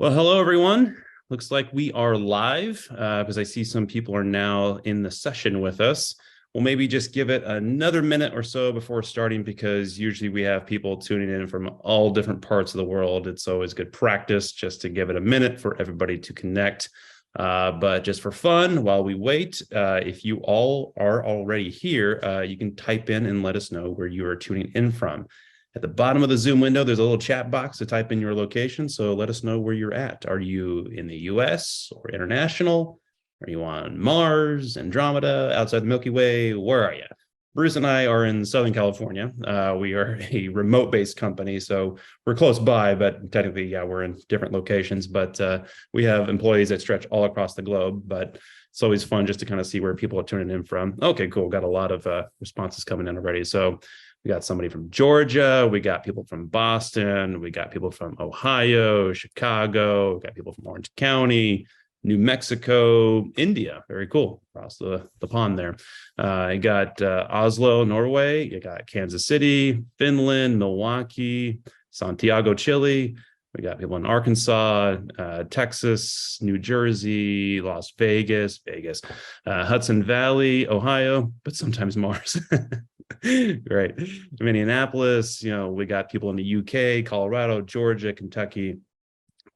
Well, hello, everyone. Looks like we are live because I see some people are now in the session with us. We'll maybe just give it another minute or so before starting because usually we have people tuning in from all different parts of the world. It's always good practice just to give it a minute for everybody to connect. But just for fun, while we wait, if you all are already here, you can type in and let us know where you are tuning in from. At the bottom of the Zoom window, there's a little chat box to type in your location. So let us know where you're at. Are you in the US or international? Are you on Mars, Andromeda, outside the Milky Way? Where are you? Bruce and I are in Southern California. We are a remote-based company, so we're close by, but technically, yeah, we're in different locations. But we have employees that stretch all across the globe. But it's always fun just to kind of see where people are tuning in from. Okay, cool. Got a lot of responses coming in already. So we got somebody from Georgia. We got people from Boston. We got people from Ohio, Chicago. We got people from Orange County, New Mexico, India. Very cool. Across the pond there. You got Oslo, Norway. You got Kansas City, Finland, Milwaukee, Santiago, Chile. We got people in Arkansas, Texas, New Jersey, Las Vegas, Hudson Valley, Ohio, but sometimes Mars. Right. Minneapolis, we got people in the UK, Colorado, Georgia, Kentucky,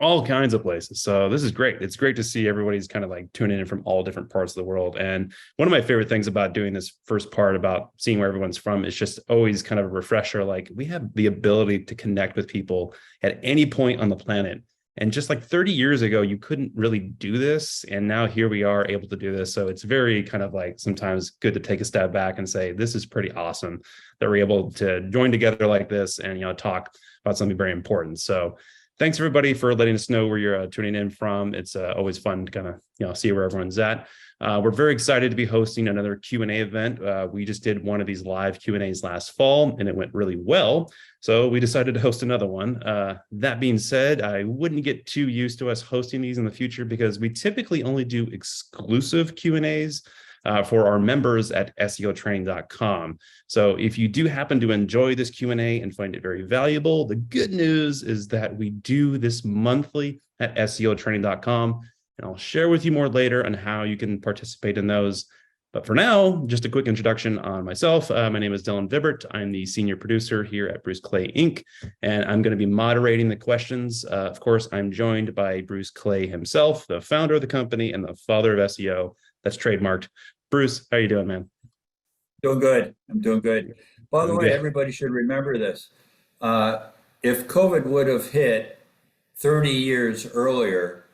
all kinds of places. So this is great. It's great to see everybody's kind of like tuning in from all different parts of the world. And one of my favorite things about doing this first part about seeing where everyone's from is just always kind of a refresher. Like we have the ability to connect with people at any point on the planet. And just like 30 years ago, you couldn't really do this. And now here we are able to do this. So it's very kind of like sometimes good to take a step back and say, this is pretty awesome that we're able to join together like this and, talk about something very important. So thanks everybody for letting us know where you're tuning in from. It's always fun to kind of, see where everyone's at. We're very excited to be hosting another Q&A event. We just did one of these live Q&As last fall and it went really well. So we decided to host another one. That being said, I wouldn't get too used to us hosting these in the future because we typically only do exclusive Q&As for our members at SEOtraining.com. So if you do happen to enjoy this Q&A and find it very valuable, the good news is that we do this monthly at SEOtraining.com. And I'll share with you more later on how you can participate in those. But for now, just a quick introduction on myself. My name is Dylan Vibert. I'm the senior producer here at Bruce Clay Inc. And I'm going to be moderating the questions. Of course, I'm joined by Bruce Clay himself, the founder of the company and the father of SEO. That's trademarked. Bruce, how are you doing, man? Doing good. I'm doing good. By the Doing way, good. everybody should remember this. If COVID would have hit 30 years earlier,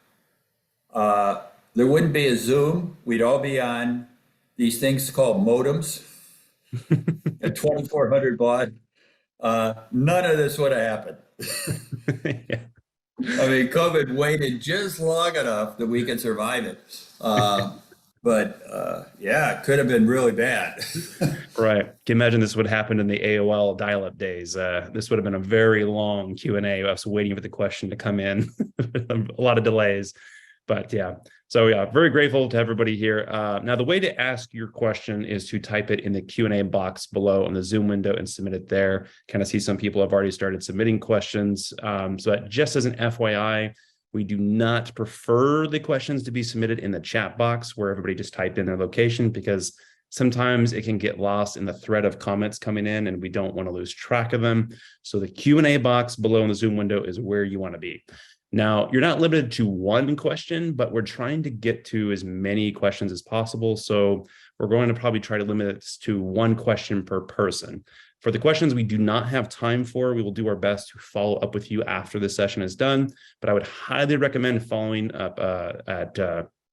there wouldn't be a Zoom. We'd all be on these things called modems at 2400 baud. None of this would have happened. Yeah. I mean, COVID waited just long enough that we could survive it. But yeah, it could have been really bad. Right. Can you imagine this would happen in the AOL dial-up days? This would have been a very long Q&A. I was waiting for the question to come in. A lot of delays. But yeah, so yeah, very grateful to everybody here. Now, the way to ask your question is to type it in the Q&A box below on the Zoom window and submit it there. Kind of see some people have already started submitting questions. So that just as an FYI, we do not prefer the questions to be submitted in the chat box where everybody just typed in their location because sometimes it can get lost in the thread of comments coming in and we don't want to lose track of them. So the Q&A box below in the Zoom window is where you want to be. Now, you're not limited to one question, but we're trying to get to as many questions as possible. So we're going to probably try to limit it to one question per person. For the questions we do not have time for, we will do our best to follow up with you after the session is done. But I would highly recommend following up at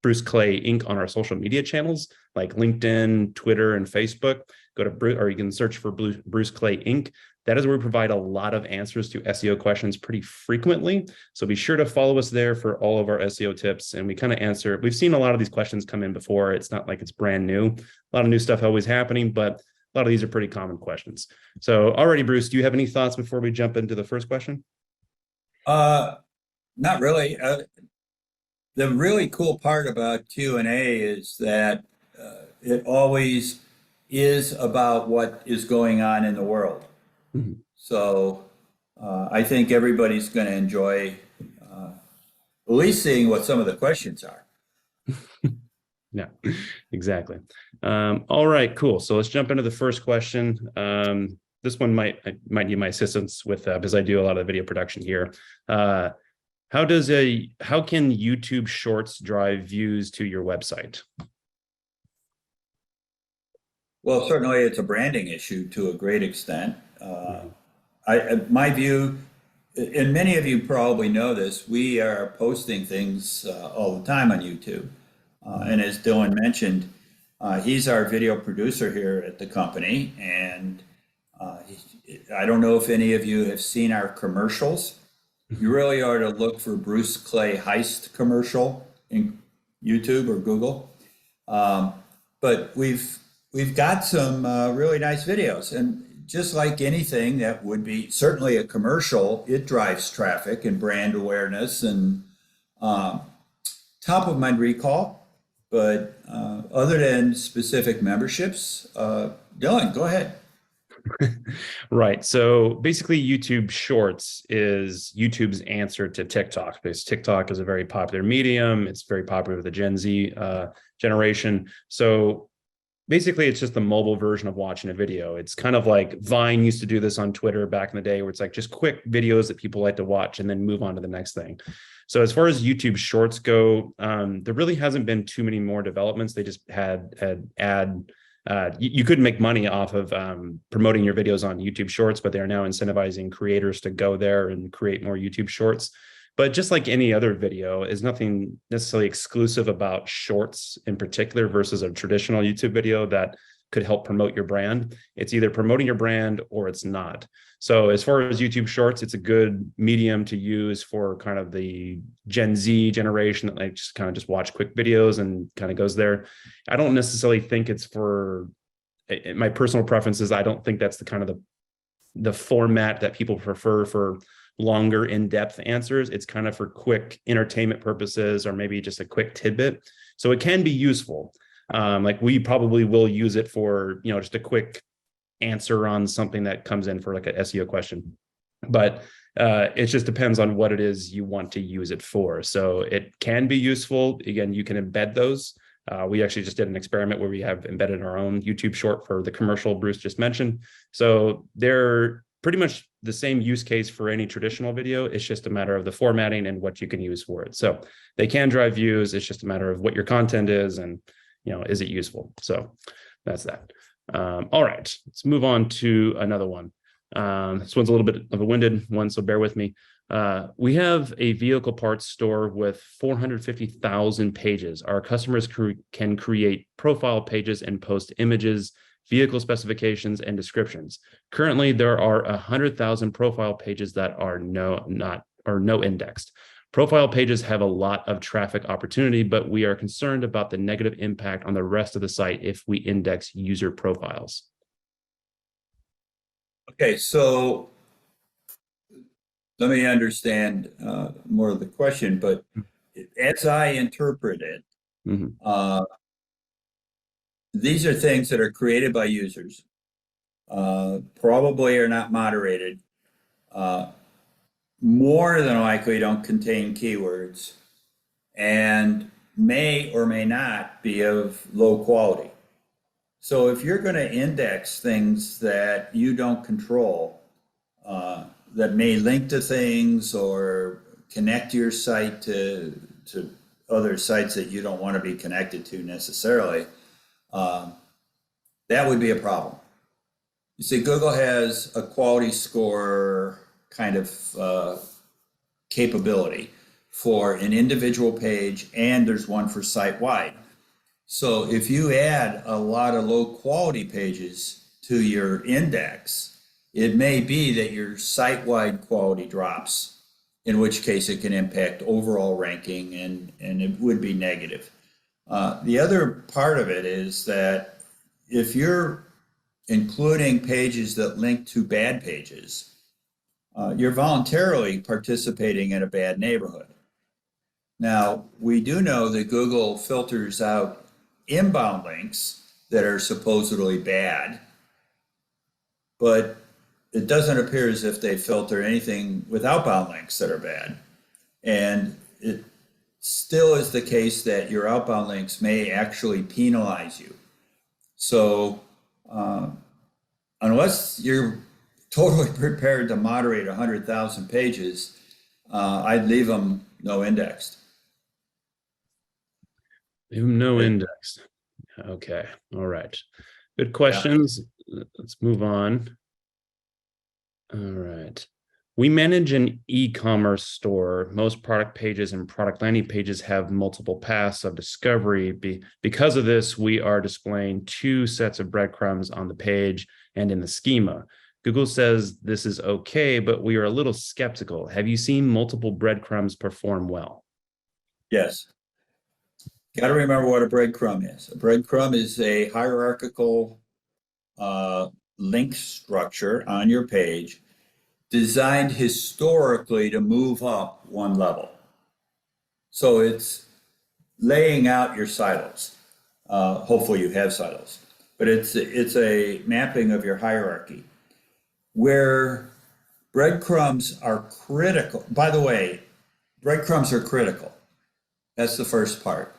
Bruce Clay Inc. on our social media channels like LinkedIn, Twitter, and Facebook. Go to Bruce, or you can search for Bruce Clay Inc. That is where we provide a lot of answers to SEO questions pretty frequently. So be sure to follow us there for all of our SEO tips. And we kind of answer, we've seen a lot of these questions come in before. It's not like it's brand new. A lot of new stuff always happening, but a lot of these are pretty common questions. So already, Bruce, do you have any thoughts before we jump into the first question? Not really. The really cool part about Q&A is that it always is about what is going on in the world. Mhm. So I think everybody's going to enjoy at least seeing what some of the questions are. Yeah, exactly. All right, cool. So let's jump into the first question. This one I might need my assistance with because I do a lot of the video production here. How can YouTube Shorts drive views to your website? Well, certainly it's a branding issue to a great extent. My view, and many of you probably know this, we are posting things all the time on YouTube. And as Dylan mentioned, he's our video producer here at the company. And I don't know if any of you have seen our commercials. You really ought to look for Bruce Clay heist commercial in YouTube or Google. But we've got some really nice videos, and just like anything that would be certainly a commercial, it drives traffic and brand awareness and top of mind recall. But other than specific memberships, Dylan, go ahead. Right. So basically, YouTube Shorts is YouTube's answer to TikTok, because TikTok is a very popular medium. It's very popular with the Gen Z generation. So basically, it's just the mobile version of watching a video. It's kind of like Vine used to do this on Twitter back in the day, where it's like just quick videos that people like to watch and then move on to the next thing. So as far as YouTube Shorts go, there really hasn't been too many more developments. They just had you could make money off of promoting your videos on YouTube Shorts, but they're now incentivizing creators to go there and create more YouTube Shorts. But just like any other video, is nothing necessarily exclusive about Shorts in particular versus a traditional YouTube video that could help promote your brand. It's either promoting your brand or it's not. So as far as YouTube Shorts, it's a good medium to use for kind of the Gen Z generation that like just kind of just watch quick videos and kind of goes there. I don't necessarily think it's for my personal preferences. I don't think that's the kind of the format that people prefer for longer in-depth answers. It's kind of for quick entertainment purposes or maybe just a quick tidbit. So it can be useful. Like we probably will use it for, just a quick answer on something that comes in for like an SEO question. But it just depends on what it is you want to use it for. So it can be useful. Again, you can embed those. We actually just did an experiment where we have embedded our own YouTube short for the commercial Bruce just mentioned. So they're pretty much the same use case for any traditional video. It's just a matter of the formatting and what you can use for it. So they can drive views. It's just a matter of what your content is and, is it useful? So that's that. All right, let's move on to another one. This one's a little bit of a winded one, so bear with me. We have a vehicle parts store with 450,000 pages. Our customers can create profile pages and post images, vehicle specifications, and descriptions. Currently, there are 100,000 profile pages that are no indexed. Profile pages have a lot of traffic opportunity, but we are concerned about the negative impact on the rest of the site if we index user profiles. Okay, so let me understand more of the question, but as I interpret it, these are things that are created by users, probably are not moderated, more than likely don't contain keywords, and may or may not be of low quality. So if you're going to index things that you don't control, that may link to things or connect your site to other sites that you don't want to be connected to necessarily, that would be a problem. You see, Google has a quality score kind of capability for an individual page, and there's one for site-wide. So if you add a lot of low quality pages to your index, it may be that your site-wide quality drops, in which case it can impact overall ranking and it would be negative. The other part of it is that if you're including pages that link to bad pages, you're voluntarily participating in a bad neighborhood. Now, we do know that Google filters out inbound links that are supposedly bad, but it doesn't appear as if they filter anything with outbound links that are bad. And still is the case that your outbound links may actually penalize you. So unless you're totally prepared to moderate 100,000 pages, I'd leave them no indexed. No indexed. Okay. All right. Good questions. Yeah. Let's move on. All right. We manage an e-commerce store. Most product pages and product landing pages have multiple paths of discovery. Because of this, we are displaying 2 sets of breadcrumbs on the page and in the schema. Google says this is okay, but we are a little skeptical. Have you seen multiple breadcrumbs perform well? Yes. Got to remember what a breadcrumb is. A breadcrumb is a hierarchical link structure on your page designed historically to move up one level. So it's laying out your silos. Hopefully you have silos, but it's a mapping of your hierarchy where breadcrumbs are critical. By the way, breadcrumbs are critical. That's the first part.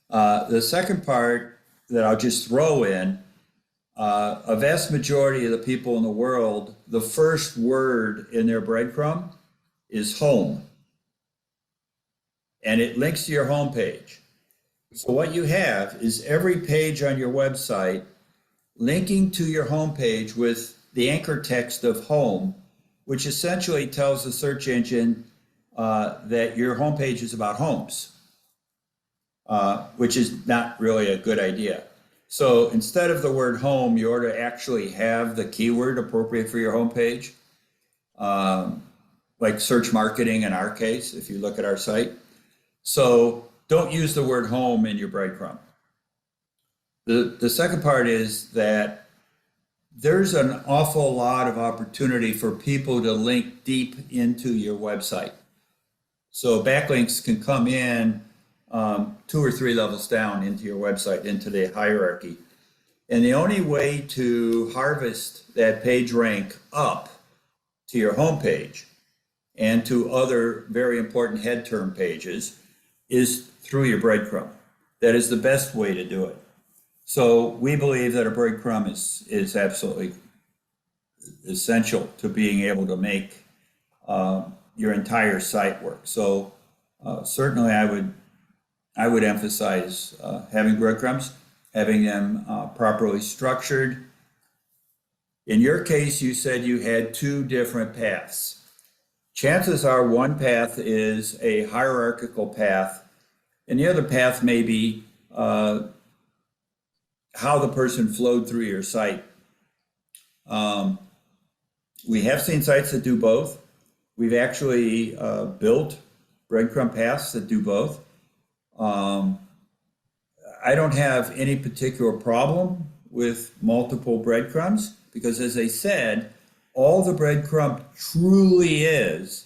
The second part that I'll just throw in, a vast majority of the people in the world, the first word in their breadcrumb is home. And it links to your home page. So what you have is every page on your website linking to your home page with the anchor text of home, which essentially tells the search engine that your home page is about homes, which is not really a good idea. So instead of the word home, you ought to actually have the keyword appropriate for your homepage, like search marketing in our case, if you look at our site. So don't use the word home in your breadcrumb. The second part is that there's an awful lot of opportunity for people to link deep into your website. So backlinks can come in 2 or 3 levels down into your website, into the hierarchy. And the only way to harvest that page rank up to your homepage and to other very important head term pages is through your breadcrumb. That is the best way to do it. So we believe that a breadcrumb is absolutely essential to being able to make your entire site work. So certainly I would emphasize having breadcrumbs, having them properly structured. In your case, you said you had 2 different paths. Chances are one path is a hierarchical path, and the other path may be how the person flowed through your site. We have seen sites that do both. We've actually built breadcrumb paths that do both. I don't have any particular problem with multiple breadcrumbs because, as I said, all the breadcrumb truly is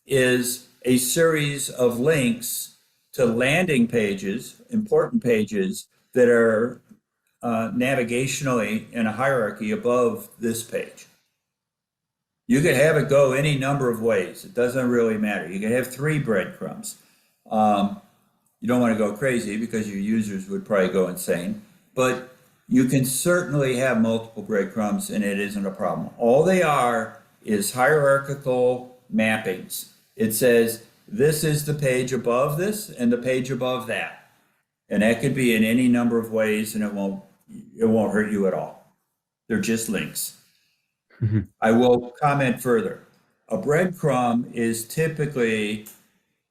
a series of links to landing pages, important pages that are navigationally in a hierarchy above this page. You could have it go any number of ways. It doesn't really matter. You could have 3 breadcrumbs. You don't want to go crazy because your users would probably go insane, but you can certainly have multiple breadcrumbs and it isn't a problem. All they are is hierarchical mappings. It says, this is the page above this and the page above that. And that could be in any number of ways and it won't hurt you at all. They're just links. Mm-hmm. I will comment further. A breadcrumb is typically,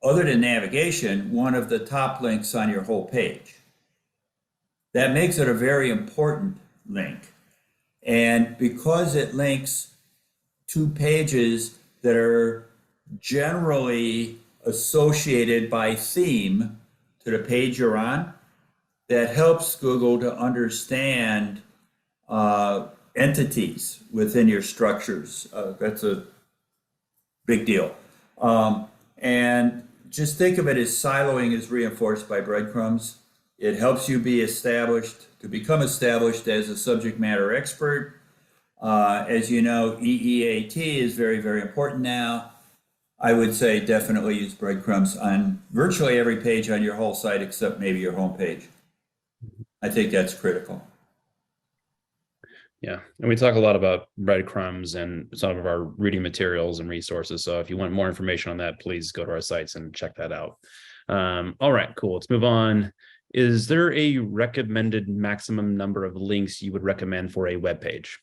other than navigation, one of the top links on your whole page. That makes it a very important link. And because it links to pages that are generally associated by theme to the page you're on, that helps Google to understand entities within your structures. That's a big deal. And just think of it as siloing is reinforced by breadcrumbs. It helps you become established as a subject matter expert. As you know, EEAT is very, very important now. I would say definitely use breadcrumbs on virtually every page on your whole site except maybe your home page. I think that's critical. Yeah. And we talk a lot about breadcrumbs and some of our reading materials and resources. So if you want more information on that, please go to our sites and check that out. All right, cool. Let's move on. Is there a recommended maximum number of links you would recommend for a web page?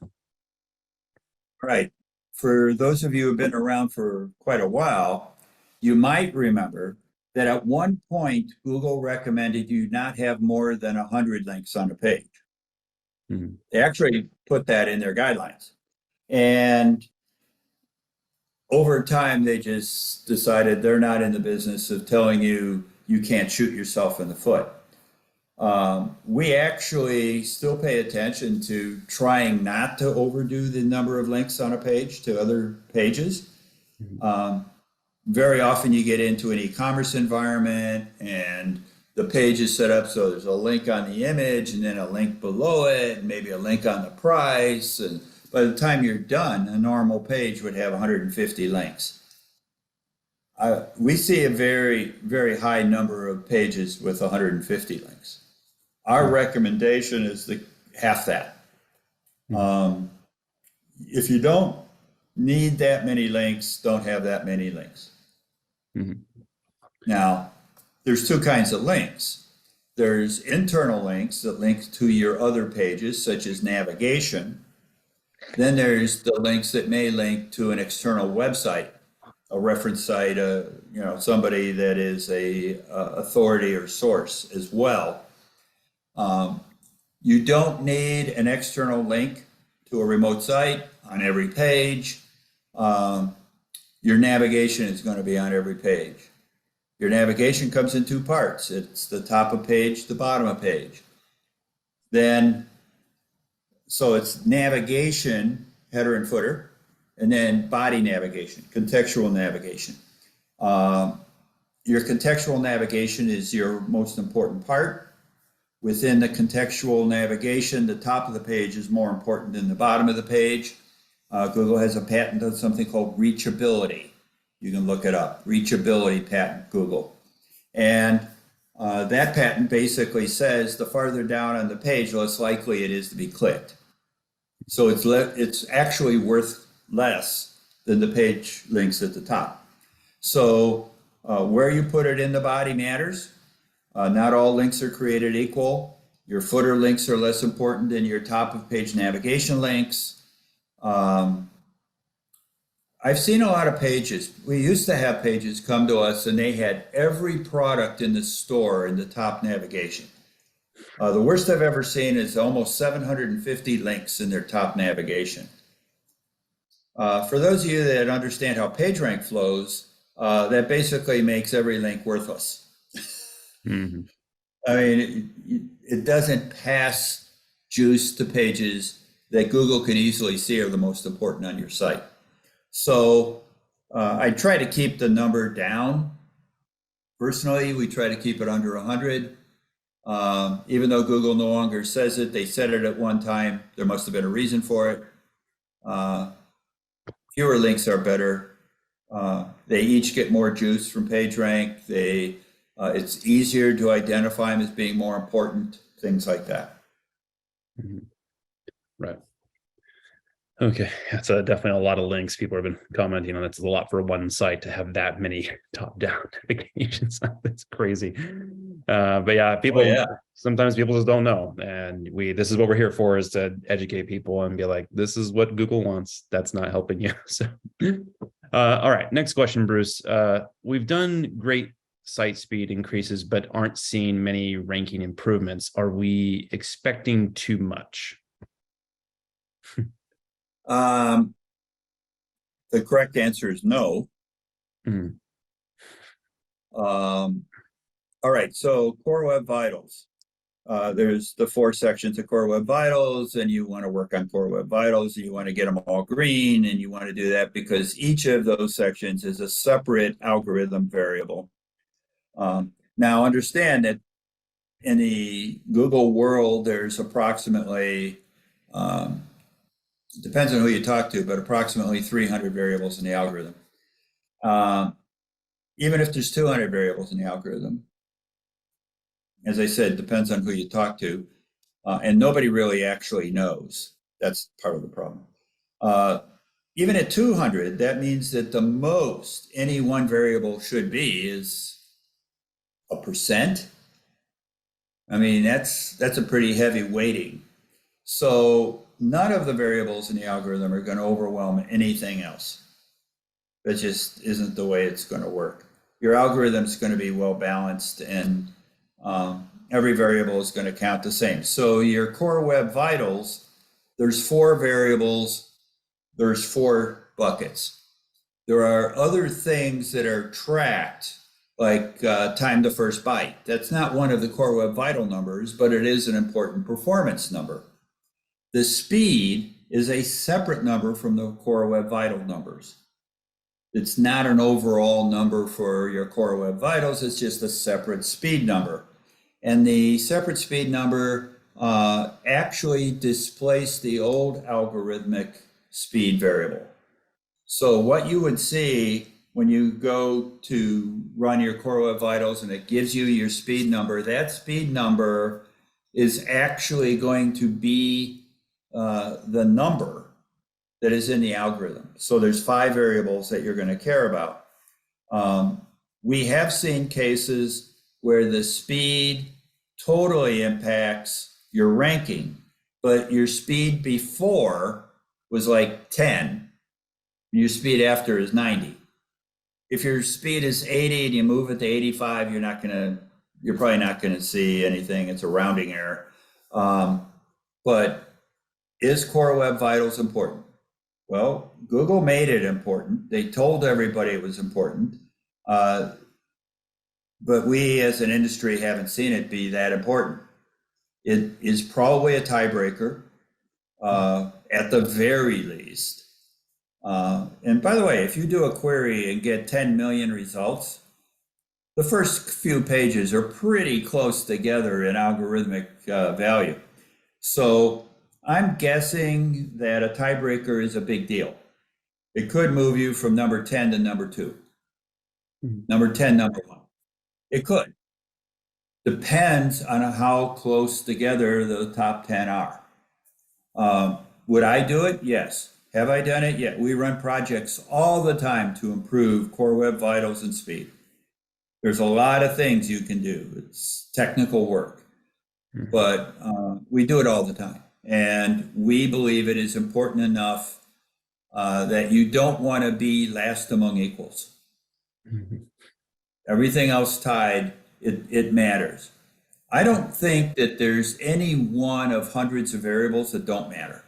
Right. For those of you who have been around for quite a while, you might remember that at one point, Google recommended you not have more than 100 links on a page. Mm-hmm. They actually put that in their guidelines. And over time, they just decided they're not in the business of telling you you can't shoot yourself in the foot. We actually still pay attention to trying not to overdo the number of links on a page to other pages. Very often you get into an e-commerce environment and the page is set up so there's a link on the image and then a link below it and maybe a link on the price. And by the time you're done, a normal page would have 150 links. We see a very, very high number of pages with 150 links. Our recommendation is half that. If you don't need that many links, don't have that many links. Now, there's two kinds of links. There's internal links that link to your other pages, such as navigation. Then there's the links that may link to an external website, a reference site, somebody that is a authority or source as well. You don't need an external link to a remote site on every page. Your navigation is going to be on every page. Your navigation comes in two parts. It's the top of page, the bottom of page. So it's navigation, header and footer, and then body navigation, contextual navigation. Your contextual navigation is your most important part. Within the contextual navigation, the top of the page is more important than the bottom of the page. Google has a patent on something called reachability. You can look it up, reachability patent, Google. And that patent basically says the farther down on the page, less likely it is to be clicked. So it's actually worth less than the page links at the top. So where you put it in the body matters. Not all links are created equal. Your footer links are less important than your top of page navigation links. I've seen a lot of pages. We used to have pages come to us and they had every product in the store in the top navigation. The worst I've ever seen is almost 750 links in their top navigation. For those of you that understand how PageRank flows, that basically makes every link worthless. Mm-hmm. I mean, it doesn't pass juice to pages that Google can easily see are the most important on your site. So I try to keep the number down. Personally, we try to keep it under 100. Even though Google no longer says it, they said it at one time. There must have been a reason for it. Fewer links are better. They each get more juice from PageRank. It's easier to identify them as being more important, things like that. Mm-hmm. Right. Okay, that's definitely a lot of links. People have been commenting on that's a lot for one site to have that many top-down notifications. That's crazy. But yeah, sometimes people just don't know, and this is what we're here for, is to educate people and be like, this is what Google wants. That's not helping you. So, all right, next question, Bruce. We've done great site speed increases, but aren't seeing many ranking improvements. Are we expecting too much? The correct answer is no. Mm. All right, so Core Web Vitals. There's the 4 sections of Core Web Vitals, and you want to work on Core Web Vitals, and you want to get them all green, and you want to do that because each of those sections is a separate algorithm variable. Now, understand that in the Google world, there's approximately, depends on who you talk to, but approximately 300 variables in the algorithm. even if there's 200 variables in the algorithm. As I said, depends on who you talk to, and nobody really actually knows. That's part of the problem. Even at 200, that means that the most any one variable should be is 1%. I mean, that's a pretty heavy weighting. So none of the variables in the algorithm are going to overwhelm anything else. That just isn't the way it's going to work. Your algorithm is going to be well balanced, and every variable is going to count the same. So your core web vitals, there's 4 variables, there's 4 buckets. There are other things that are tracked, like time to first byte. That's not one of the core web vital numbers, but it is an important performance number. The speed is a separate number from the core web vital numbers. It's not an overall number for your core web vitals, it's just a separate speed number. And the separate speed number actually displaced the old algorithmic speed variable. So what you would see when you go to run your core web vitals and it gives you your speed number, that speed number is actually going to be the number that is in the algorithm. So there's 5 variables that you're going to care about. We have seen cases where the speed totally impacts your ranking, but your speed before was like 10, and your speed after is 90. If your speed is 80 and you move it to 85, you're probably not going to see anything. It's a rounding error. But is Core Web Vitals important? Well, Google made it important. They told everybody it was important. But we as an industry haven't seen it be that important. It is probably a tiebreaker at the very least. And by the way, if you do a query and get 10 million results, the first few pages are pretty close together in algorithmic value. So I'm guessing that a tiebreaker is a big deal. It could move you from number 10 to number 2, number 10, number 1. It could. Depends on how close together the top 10 are. Would I do it? Yes. Have I done it? Yeah. We run projects all the time to improve Core Web Vitals and speed. There's a lot of things you can do. It's technical work, but we do it all the time. And we believe it is important enough that you don't want to be last among equals. Everything else tied, it matters. I don't think that there's any one of hundreds of variables that don't matter.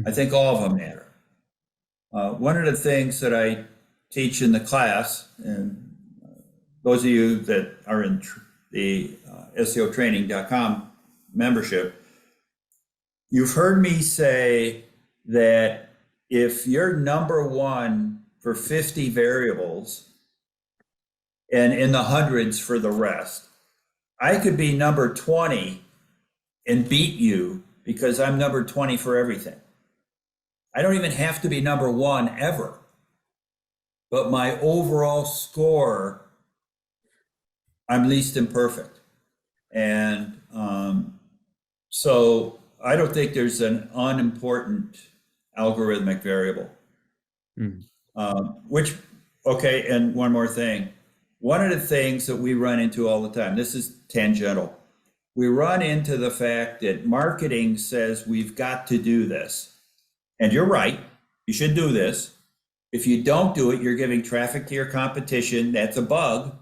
I think all of them matter. One of the things that I teach in the class, and those of you that are in the SEOtraining.com membership, you've heard me say that if you're number 1 for 50 variables and in the hundreds for the rest, I could be number 20 and beat you because I'm number 20 for everything. I don't even have to be number 1 ever, but my overall score, I'm least imperfect. And so I don't think there's an unimportant algorithmic variable. Okay, and one more thing. One of the things that we run into all the time, this is tangential. We run into the fact that marketing says we've got to do this. And you're right, you should do this. If you don't do it, you're giving traffic to your competition. That's a bug.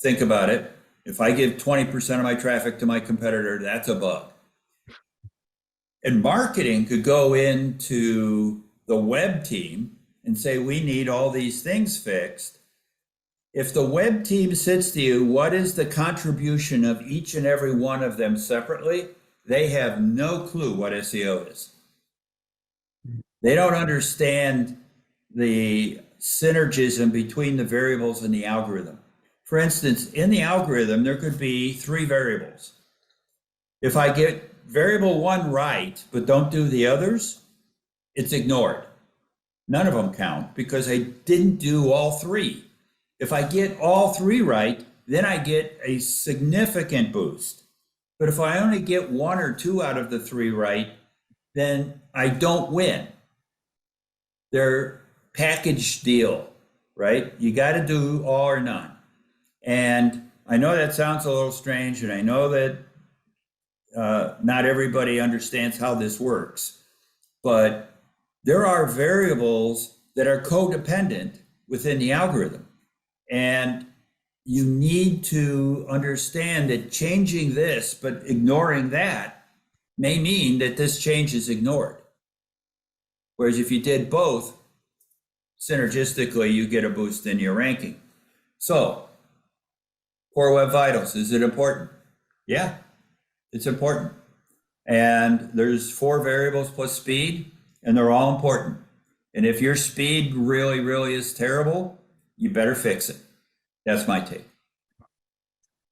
Think about it. If I give 20% of my traffic to my competitor, that's a bug. And marketing could go into the web team and say, we need all these things fixed. If the web team says to you, what is the contribution of each and every one of them separately? They have no clue what SEO is. They don't understand the synergism between the variables and the algorithm. For instance, in the algorithm, there could be 3 variables. If I get variable 1 right, but don't do the others, it's ignored. none of them count because I didn't do all three. If I get all three right, then I get a significant boost. But if I only get one or two out of the three right, then I don't win. They're package deal, right? You got to do all or none. And I know that sounds a little strange, and I know that not everybody understands how this works, but there are variables that are codependent within the algorithm. And you need to understand that changing this but ignoring that may mean that this change is ignored. Whereas if you did both, synergistically, you get a boost in your ranking. So, Core Web Vitals, is it important? Yeah, it's important. And there's 4 variables plus speed, and they're all important. And if your speed really, really is terrible, you better fix it. That's my take.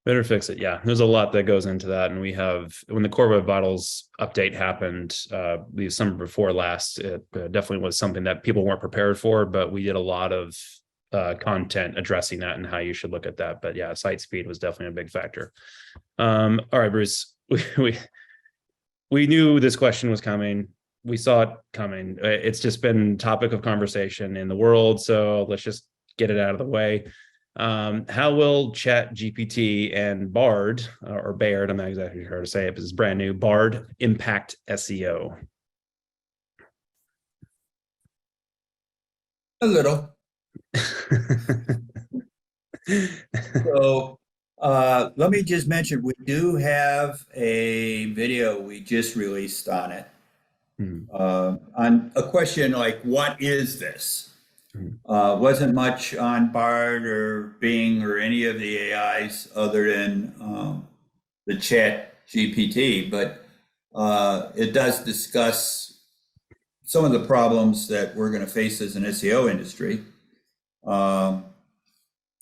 Better fix it. Yeah, there's a lot that goes into that. And we have, when the Core Web Vitals update happened, the summer before last, it definitely was something that people weren't prepared for, but we did a lot of content addressing that and how you should look at that. But yeah, site speed was definitely a big factor. All right, Bruce, we knew this question was coming. We saw it coming. It's just been topic of conversation in the world. So let's just get it out of the way. How will ChatGPT and Bard, or Bard, I'm not exactly sure how to say it, but it's brand new, Bard impact SEO? A little. So let me just mention, we do have a video we just released on it. On a question like, what is this? Wasn't much on Bard or Bing or any of the AIs other than the Chat GPT, but it does discuss some of the problems that we're going to face as an SEO industry. I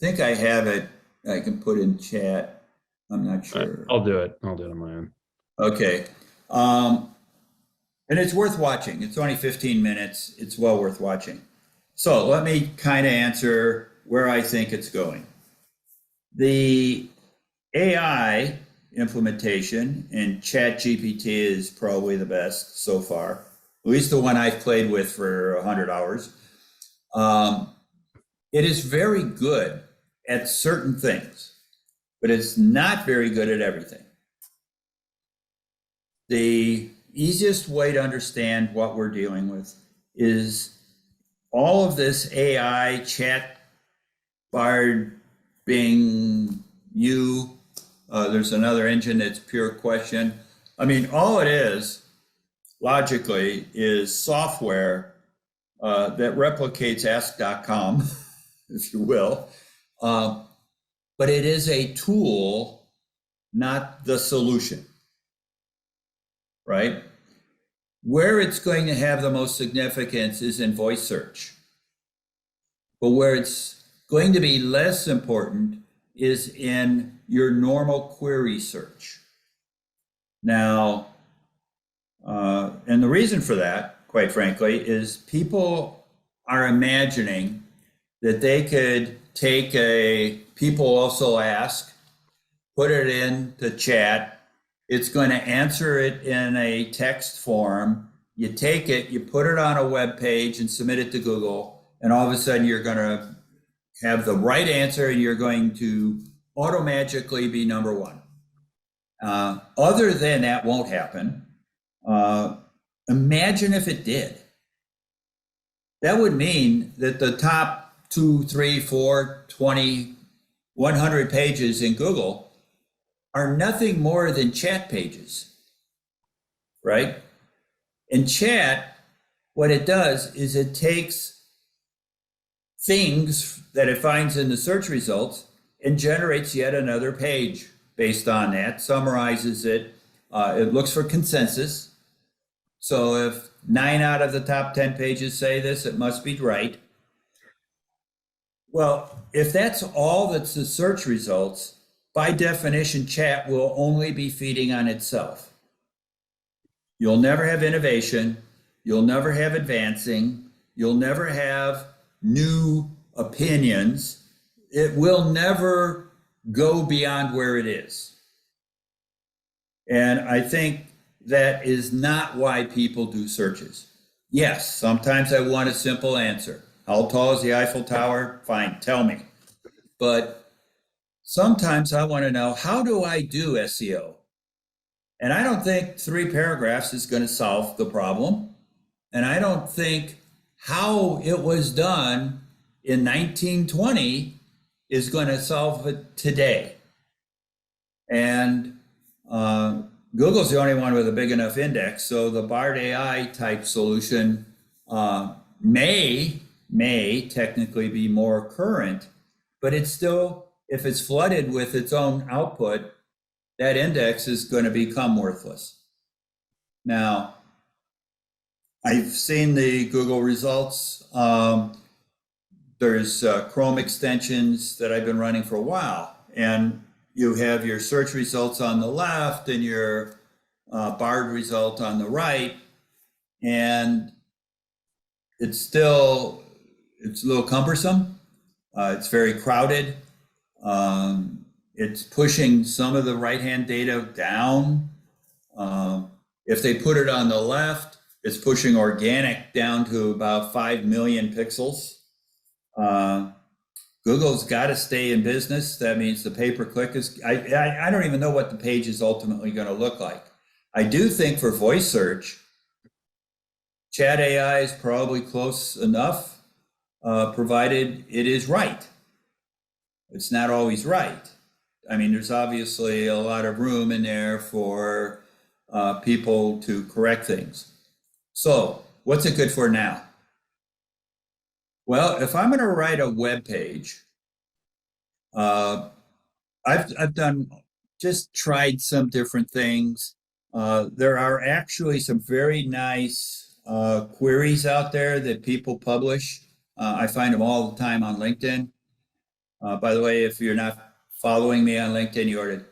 think I have it. I can put in chat. I'm not sure. I'll do it. I'll do it on my own. Okay. And it's worth watching. It's only 15 minutes. It's well worth watching. So let me kind of answer where I think it's going. The AI implementation in ChatGPT is probably the best so far, at least the one I've played with for 100 hours. It is very good at certain things, but it's not very good at everything. The easiest way to understand what we're dealing with is all of this AI, Chat, Bard, Bing, there's another engine that's pure question. I mean, all it is, logically, is software that replicates ask.com, if you will. But it is a tool, not the solution, right? Where it's going to have the most significance is in voice search. But where it's going to be less important is in your normal query search. Now, and the reason for that, quite frankly, is people are imagining that they could take a people also ask, put it in the chat, it's going to answer it in a text form. You take it, you put it on a web page and submit it to Google, and all of a sudden you're going to have the right answer and you're going to automagically be number one. Other than that won't happen. Imagine if it did. That would mean that the top 2, 3, 4, 20, 100 pages in Google are nothing more than chat pages, right? In chat, what it does is it takes things that it finds in the search results and generates yet another page based on that, summarizes it. It looks for consensus. So if 9 out of the top 10 pages say this, it must be right. Well, if that's all that's the search results, by definition, chat will only be feeding on itself. You'll never have innovation. You'll never have advancing. You'll never have new opinions. It will never go beyond where it is. And I think that is not why people do searches. Yes, sometimes I want a simple answer. How tall is the Eiffel Tower? Fine, tell me. But sometimes I want to know, how do I do SEO? And I don't think 3 paragraphs is going to solve the problem. And I don't think how it was done in 1920 is going to solve it today. And Google's the only one with a big enough index, so the Bard AI type solution may technically be more current, but it's still, if it's flooded with its own output, that index is going to become worthless. Now, I've seen the Google results. There's Chrome extensions that I've been running for a while, and you have your search results on the left and your Bard result on the right, and it's a little cumbersome. It's very crowded. It's pushing some of the right-hand data down. If they put it on the left, it's pushing organic down to about 5 million pixels. Google's got to stay in business. That means the pay-per-click is, I don't even know what the page is ultimately going to look like. I do think for voice search, Chat AI is probably close enough, provided it is right. It's not always right. I mean, there's obviously a lot of room in there for people to correct things. So what's it good for now? Well, if I'm going to write a web page, I've tried some different things. There are actually some very nice queries out there that people publish. I find them all the time on LinkedIn. By the way, if you're not following me on LinkedIn, you ought to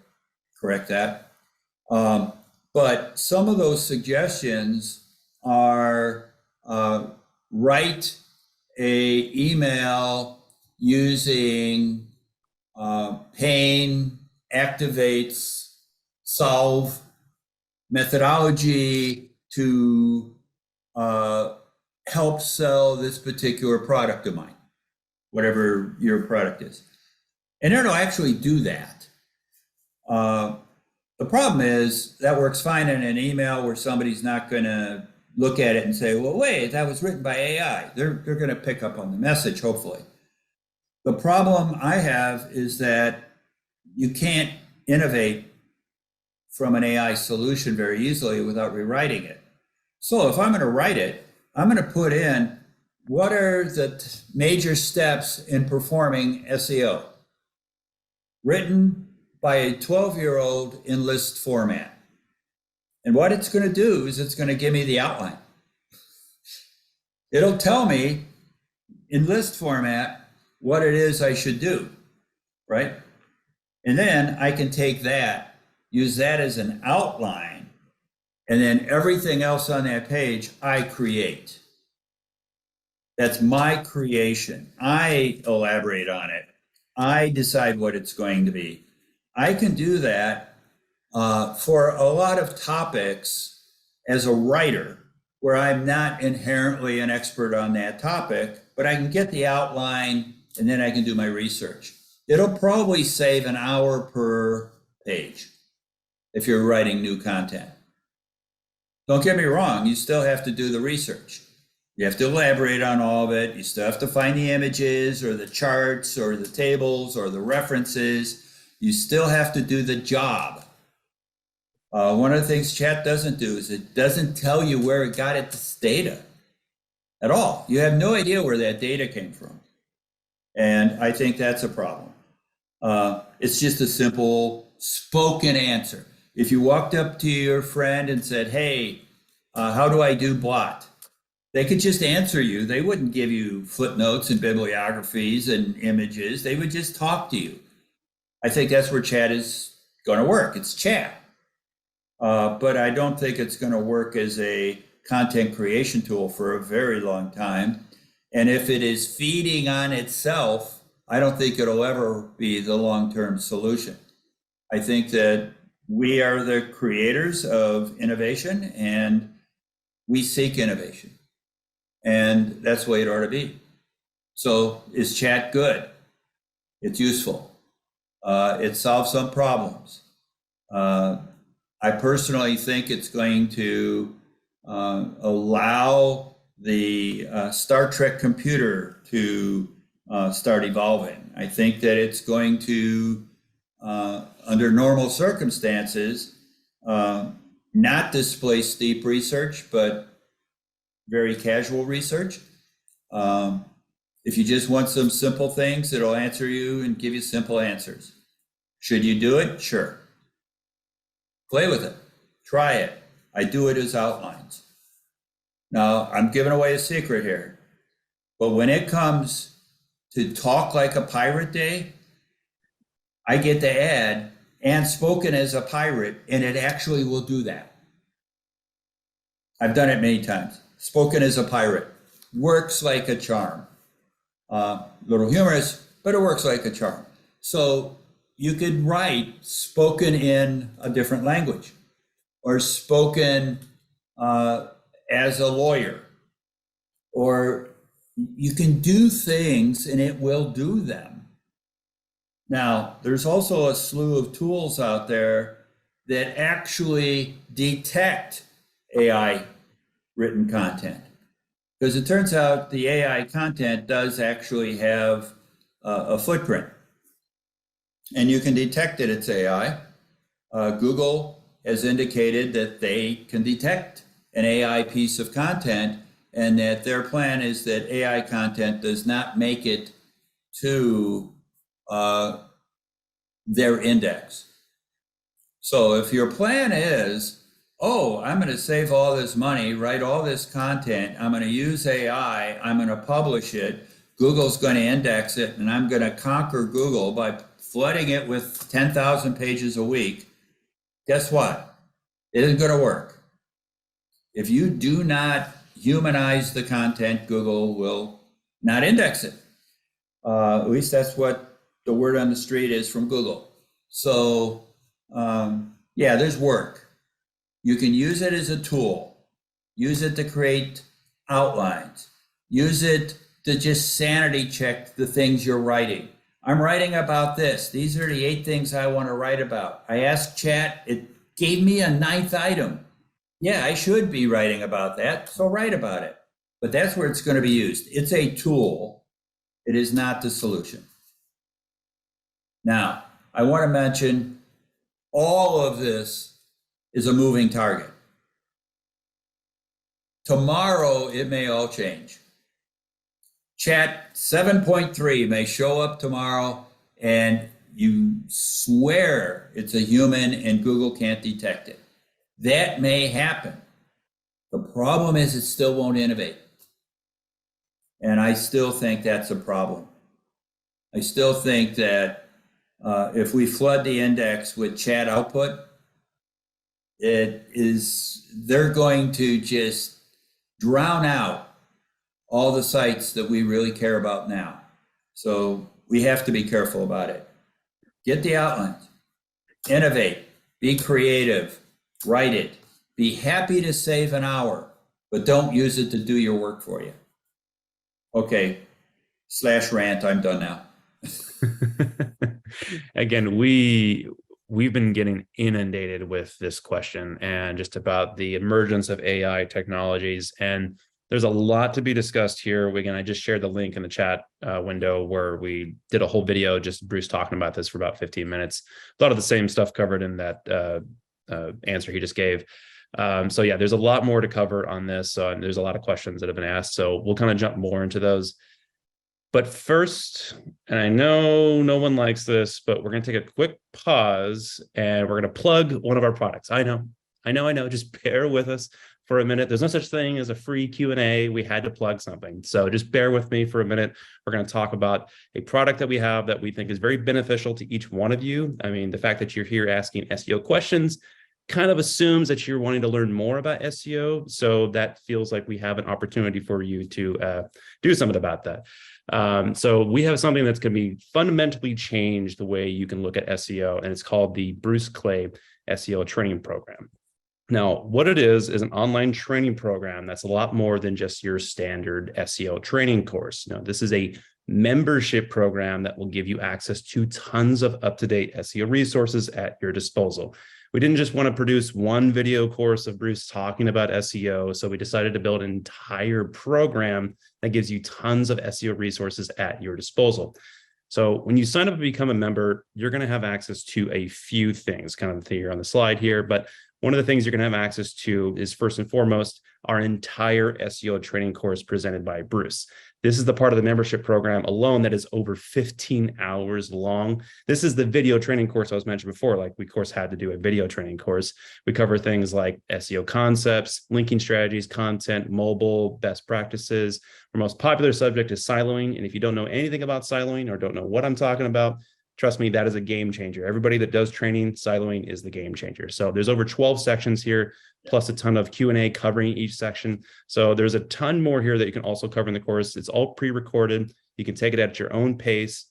correct that. But some of those suggestions are write a email using pain, activates, solve methodology to help sell this particular product of mine, whatever your product is. And it'll actually do that. The problem is that works fine in an email where somebody's not going to look at it and say, well, wait, that was written by AI. They're going to pick up on the message, hopefully. The problem I have is that you can't innovate from an AI solution very easily without rewriting it. So if I'm going to write it, I'm going to put in what are the major steps in performing SEO, written by a 12-year-old in list format. And what it's going to do is it's going to give me the outline. It'll tell me in list format what it is I should do, right? And then I can take that, use that as an outline, and then everything else on that page I create. That's my creation. I elaborate on it. I decide what it's going to be. I can do that for a lot of topics as a writer where I'm not inherently an expert on that topic, but I can get the outline and then I can do my research. It'll probably save an hour per page if you're writing new content. Don't get me wrong, you still have to do the research. You have to elaborate on all of it. You still have to find the images or the charts or the tables or the references. You still have to do the job. One of the things chat doesn't do is it doesn't tell you where it got its data at all. You have no idea where that data came from. And I think that's a problem. It's just a simple spoken answer. If you walked up to your friend and said, hey, how do I do blot? They could just answer you. They wouldn't give you footnotes and bibliographies and images. They would just talk to you. I think that's where chat is going to work. It's chat. But I don't think it's going to work as a content creation tool for a very long time. And if it is feeding on itself, I don't think it'll ever be the long-term solution. I think that we are the creators of innovation and we seek innovation. And that's the way it ought to be. So is chat good? It's useful. It solves some problems. I personally think it's going to allow the Star Trek computer to start evolving. I think that it's going to, under normal circumstances, not displace deep research, but very casual research. If you just want some simple things, it'll answer you and give you simple answers. Should you do it? Sure. Play with it. Try it. I do it as outlines. Now, I'm giving away a secret here, but when it comes to talk like a pirate day, I get to add and spoken as a pirate, and it actually will do that. I've done it many times. Spoken as a pirate works like a charm. Little humorous, but it works like a charm. So you could write spoken in a different language or spoken as a lawyer, or you can do things and it will do them. Now, there's also a slew of tools out there that actually detect AI written content. Because it turns out the AI content does actually have a footprint. And you can detect that it's AI. Google has indicated that they can detect an AI piece of content, and that their plan is that AI content does not make it to their index. So if your plan is, oh, I'm going to save all this money, write all this content, I'm going to use AI, I'm going to publish it, Google's going to index it, and I'm going to conquer Google by flooding it with 10,000 pages a week, guess what? It isn't going to work. If you do not humanize the content, Google will not index it. At least that's what the word on the street is from Google. So yeah, there's work. You can use it as a tool. Use it to create outlines. Use it to just sanity check the things you're writing. I'm writing about this. These are the 8 things I want to write about. I asked chat, it gave me a 9th item. Yeah, I should be writing about that, so write about it. But that's where it's going to be used. It's a tool. It is not the solution. Now, I want to mention all of this is a moving target. Tomorrow, it may all change. Chat 7.3 may show up tomorrow and you swear it's a human and Google can't detect it. That may happen. The problem is it still won't innovate. And I still think that's a problem. I still think that if we flood the index with chat output, they're going to just drown out all the sites that we really care about now. So we have to be careful about it. Get the outlines, innovate, be creative, write it, be happy to save an hour, but don't use it to do your work for you. Okay, /rant, I'm done now. Again, we've been getting inundated with this question and just about the emergence of AI technologies. And there's a lot to be discussed here. Again, I just shared the link in the chat window where we did a whole video, just Bruce talking about this for about 15 minutes. A lot of the same stuff covered in that answer he just gave. So yeah, there's a lot more to cover on this. And there's a lot of questions that have been asked. So we'll kind of jump more into those. But first, and I know no one likes this, but we're going to take a quick pause and we're going to plug one of our products. I know. Just bear with us for a minute. There's no such thing as a free Q&A. We had to plug something. So just bear with me for a minute. We're going to talk about a product that we have that we think is very beneficial to each one of you. I mean, the fact that you're here asking SEO questions kind of assumes that you're wanting to learn more about SEO. So that feels like we have an opportunity for you to do something about that. So we have something that's going to be fundamentally change the way you can look at SEO, and it's called the Bruce Clay SEO training program. Now, what it is an online training program that's a lot more than just your standard SEO training course. Now, this is a membership program that will give you access to tons of up-to-date SEO resources at your disposal. We didn't just want to produce one video course of Bruce talking about SEO, so we decided to build an entire program that gives you tons of SEO resources at your disposal. So when you sign up and become a member, you're going to have access to a few things, kind of here on the slide here, but one of the things you're going to have access to is, first and foremost, our entire SEO training course presented by Bruce. This is the part of the membership program alone that is over 15 hours long. This is the video training course I was mentioning before. Like, we, of course, had to do a video training course. We cover things like SEO concepts, linking strategies, content, mobile, best practices. Our most popular subject is siloing. And if you don't know anything about siloing or don't know what I'm talking about, trust me, that is a game changer. Everybody that does training, siloing is the game changer. So there's over 12 sections here, plus a ton of Q&A covering each section. So there's a ton more here that you can also cover in the course. It's all pre-recorded. You can take it at your own pace,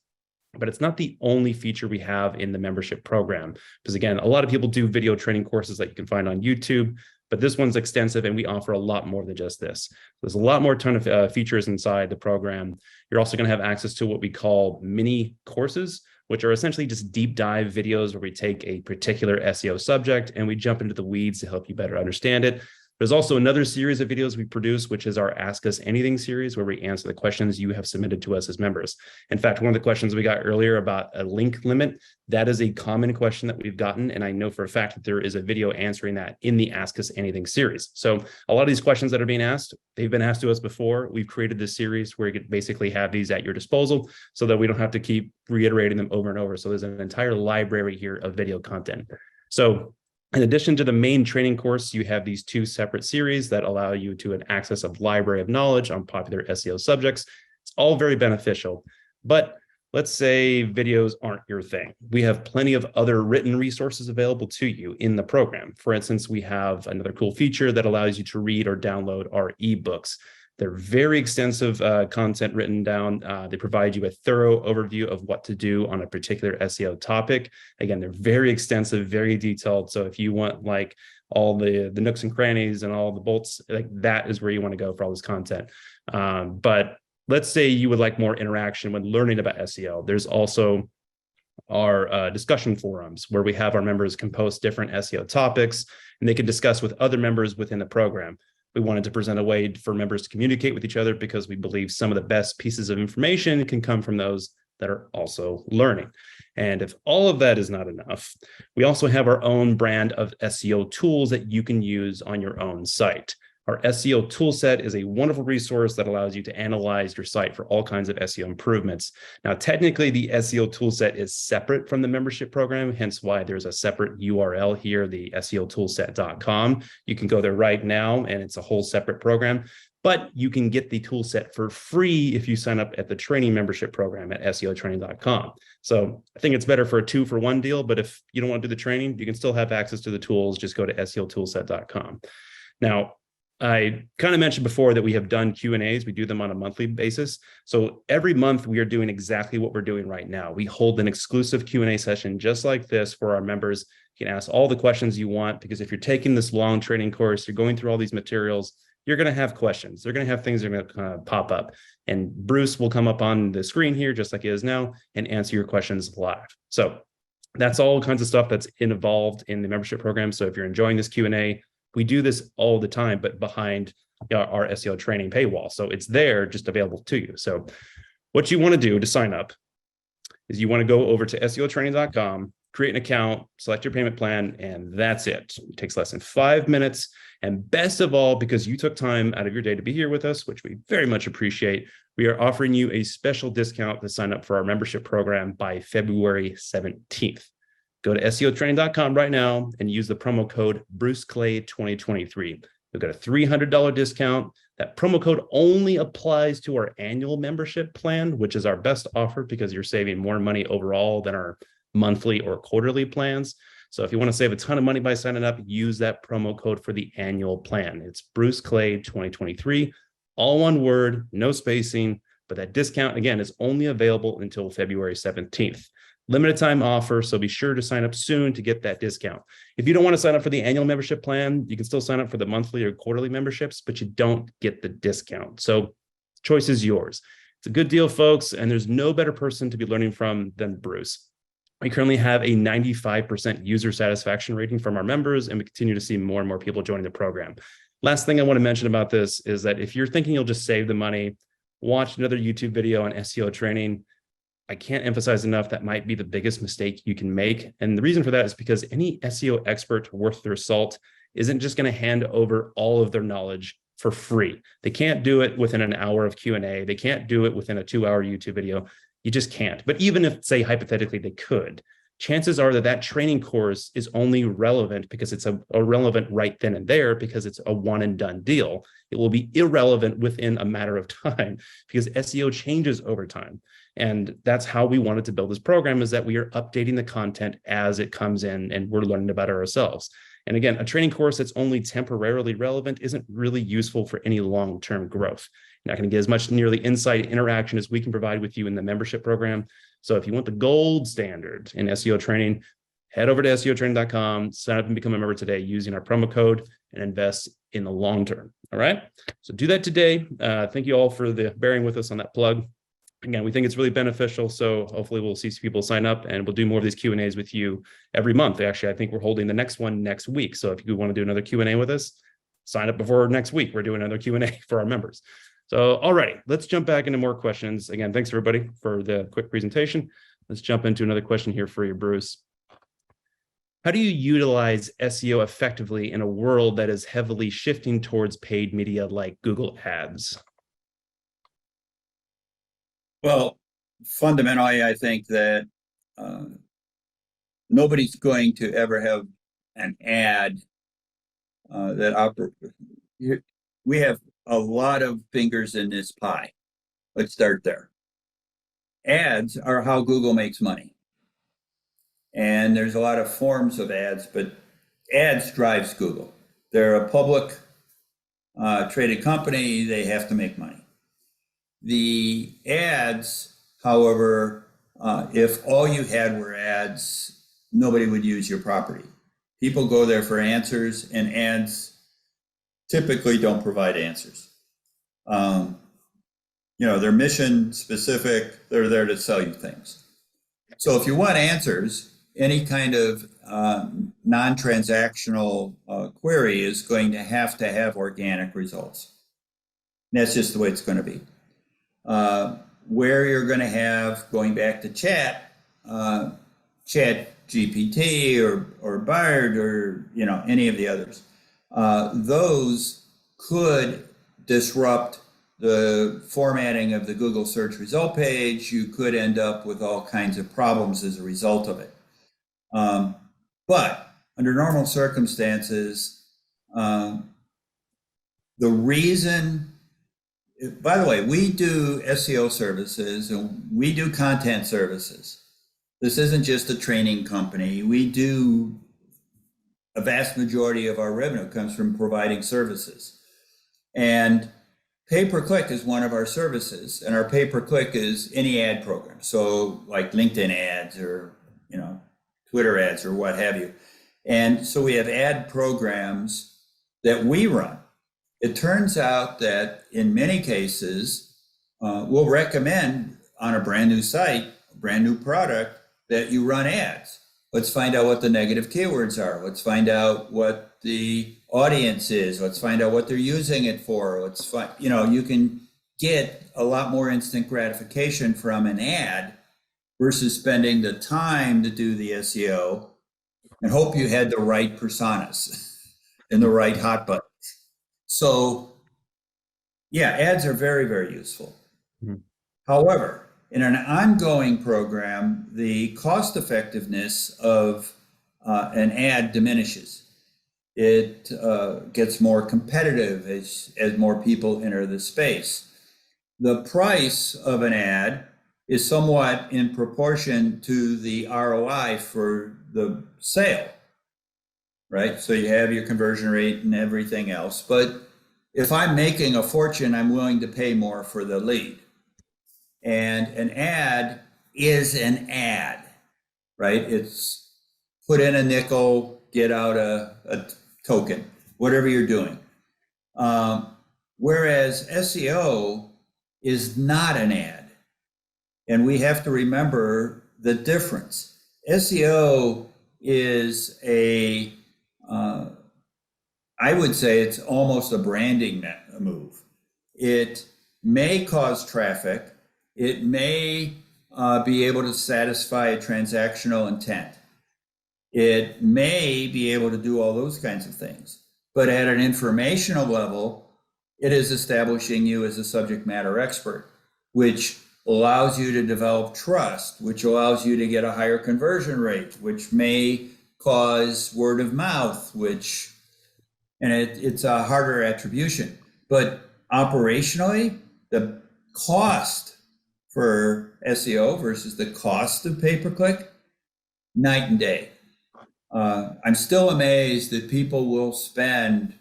but it's not the only feature we have in the membership program. Because again, a lot of people do video training courses that you can find on YouTube, but this one's extensive and we offer a lot more than just this. There's a lot more ton of features inside the program. You're also going to have access to what we call mini courses, which are essentially just deep dive videos where we take a particular SEO subject and we jump into the weeds to help you better understand it. There's also another series of videos we produce, which is our Ask Us Anything series, where we answer the questions you have submitted to us as members. In fact, one of the questions we got earlier about a link limit, that is a common question that we've gotten. And I know for a fact that there is a video answering that in the Ask Us Anything series. So a lot of these questions that are being asked, they've been asked to us before. We've created this series where you could basically have these at your disposal so that we don't have to keep reiterating them over and over. So there's an entire library here of video content. So in addition to the main training course, you have these two separate series that allow you to an access of library of knowledge on popular SEO subjects. It's all very beneficial, but let's say videos aren't your thing. We have plenty of other written resources available to you in the program. For instance, we have another cool feature that allows you to read or download our ebooks. They're very extensive content written down. They provide you a thorough overview of what to do on a particular SEO topic. Again, they're very extensive, very detailed. So if you want like all the nooks and crannies and all the bolts, like that is where you want to go for all this content. But let's say you would like more interaction when learning about SEO. There's also our discussion forums where we have our members can post different SEO topics and they can discuss with other members within the program. We wanted to present a way for members to communicate with each other because we believe some of the best pieces of information can come from those that are also learning. And if all of that is not enough, we also have our own brand of SEO tools that you can use on your own site. Our SEO toolset is a wonderful resource that allows you to analyze your site for all kinds of SEO improvements. Now, technically, the SEO toolset is separate from the membership program, hence why there's a separate URL here, the SEOtoolset.com. You can go there right now, and it's a whole separate program. But you can get the toolset for free if you sign up at the training membership program at SEOtraining.com. So I think it's better for a 2-for-1 deal, but if you don't want to do the training, you can still have access to the tools. Just go to SEOtoolset.com. Now, I kind of mentioned before that we have done Q&As. We do them on a monthly basis. So every month we are doing exactly what we're doing right now. We hold an exclusive Q&A session just like this for our members. You can ask all the questions you want, because if you're taking this long training course, you're going through all these materials, you're going to have questions. They're going to have things that are going to pop up. And Bruce will come up on the screen here, just like he is now, and answer your questions live. So that's all kinds of stuff that's involved in the membership program. So if you're enjoying this Q&A, we do this all the time, but behind our SEO training paywall. So it's there, just available to you. So what you want to do to sign up is you want to go over to SEOtraining.com, create an account, select your payment plan, and that's it. It takes less than 5 minutes. And best of all, because you took time out of your day to be here with us, which we very much appreciate, we are offering you a special discount to sign up for our membership program by February 17th. Go to SEOtraining.com right now and use the promo code BruceClay2023. You'll get a $300 discount. That promo code only applies to our annual membership plan, which is our best offer because you're saving more money overall than our monthly or quarterly plans. So if you want to save a ton of money by signing up, use that promo code for the annual plan. It's Bruce Clay 2023, all one word, no spacing, but that discount, again, is only available until February 17th. Limited time offer, so be sure to sign up soon to get that discount. If you don't want to sign up for the annual membership plan, you can still sign up for the monthly or quarterly memberships, but you don't get the discount. So choice is yours. It's a good deal, folks, and there's no better person to be learning from than Bruce. We currently have a 95% user satisfaction rating from our members, and we continue to see more and more people joining the program. Last thing I want to mention about this is that if you're thinking you'll just save the money, watch another YouTube video on SEO training. I can't emphasize enough that might be the biggest mistake you can make. And the reason for that is because any SEO expert worth their salt isn't just going to hand over all of their knowledge for free. They can't do it within an hour of Q&A. They can't do it within a 2-hour YouTube video. You just can't. But even if, say, hypothetically they could, chances are that that training course is only relevant because it's irrelevant right then and there because it's a one and done deal. It will be irrelevant within a matter of time because SEO changes over time. And that's how we wanted to build this program, is that we are updating the content as it comes in and we're learning about it ourselves. And again, a training course that's only temporarily relevant isn't really useful for any long-term growth. You're not going to get as much nearly insight interaction as we can provide with you in the membership program. So if you want the gold standard in SEO training, head over to seotraining.com, sign up and become a member today using our promo code and invest in the long term. All right. So do that today. Thank you all for bearing with us on that plug. Again, we think it's really beneficial. So hopefully we'll see some people sign up and we'll do more of these Q&As with you every month. Actually, I think we're holding the next one next week. So if you want to do another Q&A with us, sign up before next week. We're doing another Q&A for our members. So, all right, let's jump back into more questions. Again, thanks everybody for the quick presentation. Let's jump into another question here for you, Bruce. How do you utilize SEO effectively in a world that is heavily shifting towards paid media like Google Ads? Well, fundamentally, I think that nobody's going to ever have an ad that operates. We have a lot of fingers in this pie. Let's start there. Ads are how Google makes money. And there's a lot of forms of ads, but ads drives Google. They're a public traded company. They have to make money. The ads, however, if all you had were ads, nobody would use your property. People go there for answers, and ads typically don't provide answers. They're mission specific. They're there to sell you things. So if you want answers, any kind of non-transactional query is going to have organic results. And that's just the way it's going to be. Where you're going to have, going back to ChatGPT or Bard or any of the others, those could disrupt the formatting of the Google search result page. You could end up with all kinds of problems as a result of it. But under normal circumstances, the reason. By the way, we do SEO services and we do content services. This isn't just a training company. We do a vast majority of our revenue comes from providing services. And pay-per-click is one of our services, and our pay-per-click is any ad program. So like LinkedIn ads or Twitter ads or what have you. And so we have ad programs that we run. It turns out that in many cases, we'll recommend on a brand new site, a brand new product, that you run ads. Let's find out what the negative keywords are. Let's find out what the audience is. Let's find out what they're using it for. Let's find, you can get a lot more instant gratification from an ad versus spending the time to do the SEO and hope you had the right personas and the right hot buttons. So, yeah, ads are very, very useful. Mm-hmm. However, in an ongoing program, the cost effectiveness of an ad diminishes. It gets more competitive as more people enter the space. The price of an ad is somewhat in proportion to the ROI for the sale. right? So you have your conversion rate and everything else. But if I'm making a fortune, I'm willing to pay more for the lead. And an ad is an ad, right? It's put in a nickel, get out a token, whatever you're doing. Whereas SEO is not an ad. And we have to remember the difference. SEO is I would say it's almost a branding move. It may cause traffic. It may be able to satisfy a transactional intent. It may be able to do all those kinds of things. But at an informational level, it is establishing you as a subject matter expert, which allows you to develop trust, which allows you to get a higher conversion rate, which may cause word of mouth, and it's a harder attribution. But operationally, the cost for SEO versus the cost of pay-per-click, night and day. I'm still amazed that people will spend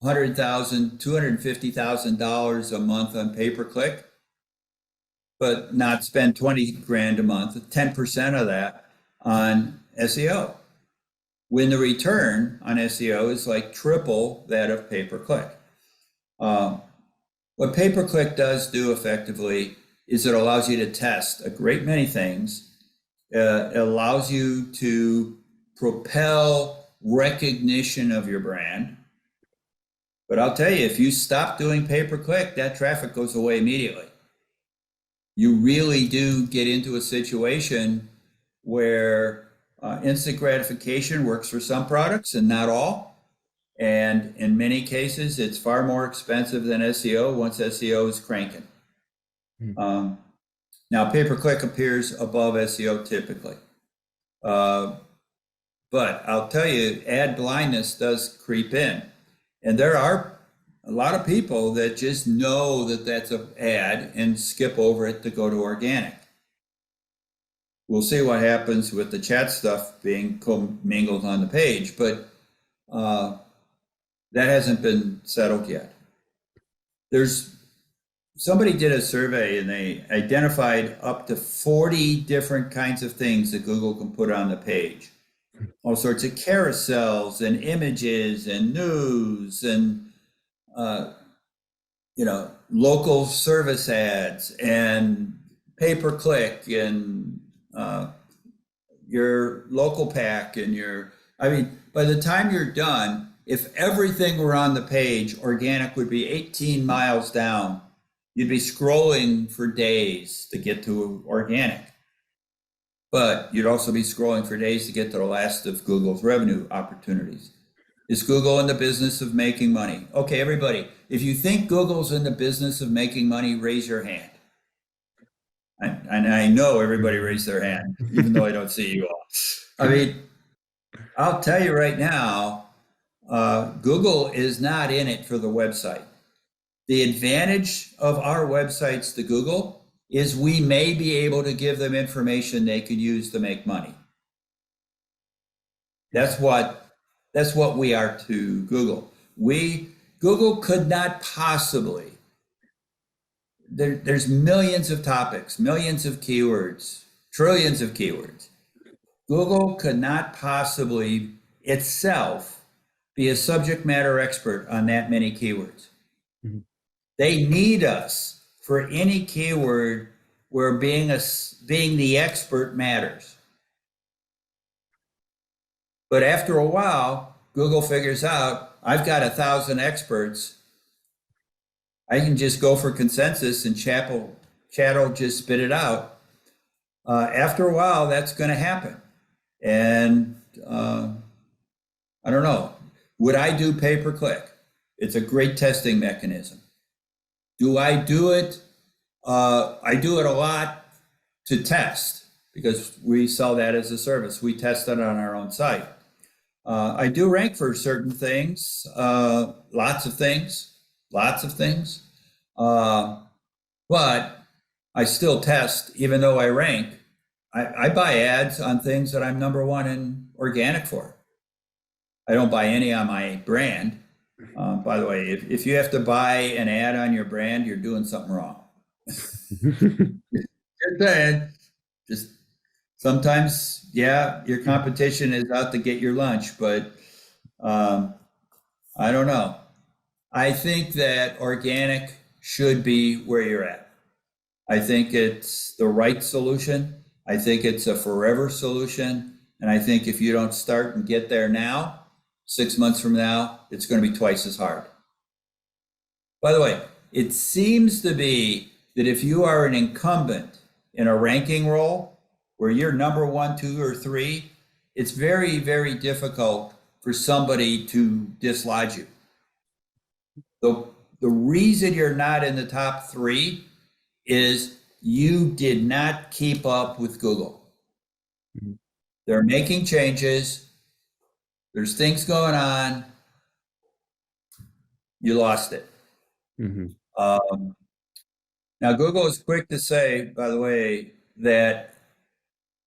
$100,000, $250,000 a month on pay-per-click, but not spend 20 grand a month, 10% of that on SEO. When the return on SEO is like triple that of pay-per-click. What pay-per-click does do effectively is it allows you to test a great many things. It allows you to propel recognition of your brand. But I'll tell you, if you stop doing pay-per-click, that traffic goes away immediately. You really do get into a situation where instant gratification works for some products and not all. And in many cases, it's far more expensive than SEO once SEO is cranking. Now, pay-per-click appears above SEO typically. But I'll tell you, ad blindness does creep in. And there are a lot of people that just know that that's an ad and skip over it to go to organic. We'll see what happens with the chat stuff being commingled on the page, but that hasn't been settled yet. Somebody did a survey and they identified up to 40 different kinds of things that Google can put on the page. All sorts of carousels and images and news and local service ads and pay-per-click and your local pack and by the time you're done, if everything were on the page, organic would be 18 miles down. You'd be scrolling for days to get to organic. But you'd also be scrolling for days to get to the last of Google's revenue opportunities. Is Google in the business of making money? Okay, everybody, if you think Google's in the business of making money, raise your hand. And I know everybody raised their hand, even though I don't see you all. I'll tell you right now, Google is not in it for the website. The advantage of our websites to Google is we may be able to give them information they could use to make money. That's what we are to Google. Google could not possibly. There's millions of topics, millions of keywords, trillions of keywords. Google could not possibly itself be a subject matter expert on that many keywords. Mm-hmm. They need us for any keyword where being the expert matters. But after a while, Google figures out, I've got 1,000 experts. I can just go for consensus and chat will just spit it out. After a while, that's going to happen. And I don't know. Would I do pay-per-click? It's a great testing mechanism. Do I do it? I do it a lot to test because we sell that as a service. We test it on our own site. I do rank for certain things, lots of things. But I still test, even though I rank. I buy ads on things that I'm number one in organic for. I don't buy any on my brand. By the way, if you have to buy an ad on your brand, you're doing something wrong. Just saying. Just sometimes, yeah, your competition is out to get your lunch, but I don't know. I think that organic should be where you're at. I think it's the right solution. I think it's a forever solution. And I think if you don't start and get there now, 6 months from now, it's going to be twice as hard. By the way, it seems to be that if you are an incumbent in a ranking role where you're number 1, 2, or 3, it's very, very difficult for somebody to dislodge you. The reason you're not in the top 3 is you did not keep up with Google. Mm-hmm. They're making changes. There's things going on. You lost it. Mm-hmm. Now, Google is quick to say, by the way, that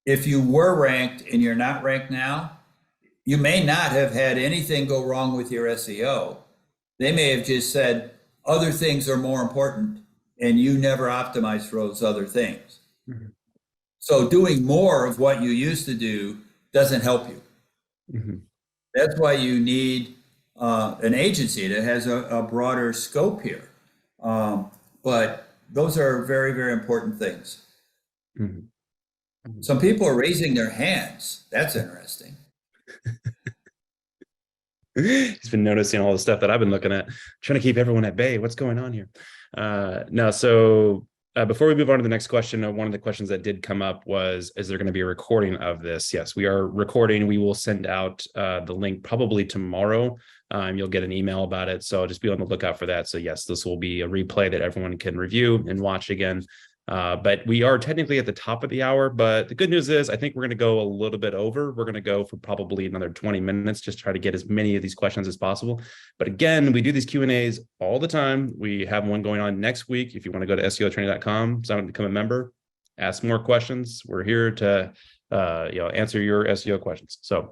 if you were ranked and you're not ranked now, you may not have had anything go wrong with your SEO. They may have just said other things are more important and you never optimize for those other things. Mm-hmm. So doing more of what you used to do doesn't help you. Mm-hmm. That's why you need an agency that has a broader scope here. But those are very, very important things. Mm-hmm. Some people are raising their hands. That's interesting. He's been noticing all the stuff that I've been looking at, trying to keep everyone at bay. What's going on here? Before we move on to the next question, one of the questions that did come up was, is there going to be a recording of this? Yes, we are recording. We will send out the link probably tomorrow. You'll get an email about it. So just be on the lookout for that. So yes, this will be a replay that everyone can review and watch again. But we are technically at the top of the hour, but the good news is I think we're going to go a little bit over. We're going to go for probably another 20 minutes, just try to get as many of these questions as possible. But again, we do these Q&As all the time. We have one going on next week. If you want to go to seotraining.com, sign up to become a member, ask more questions. We're here to answer your SEO questions. So,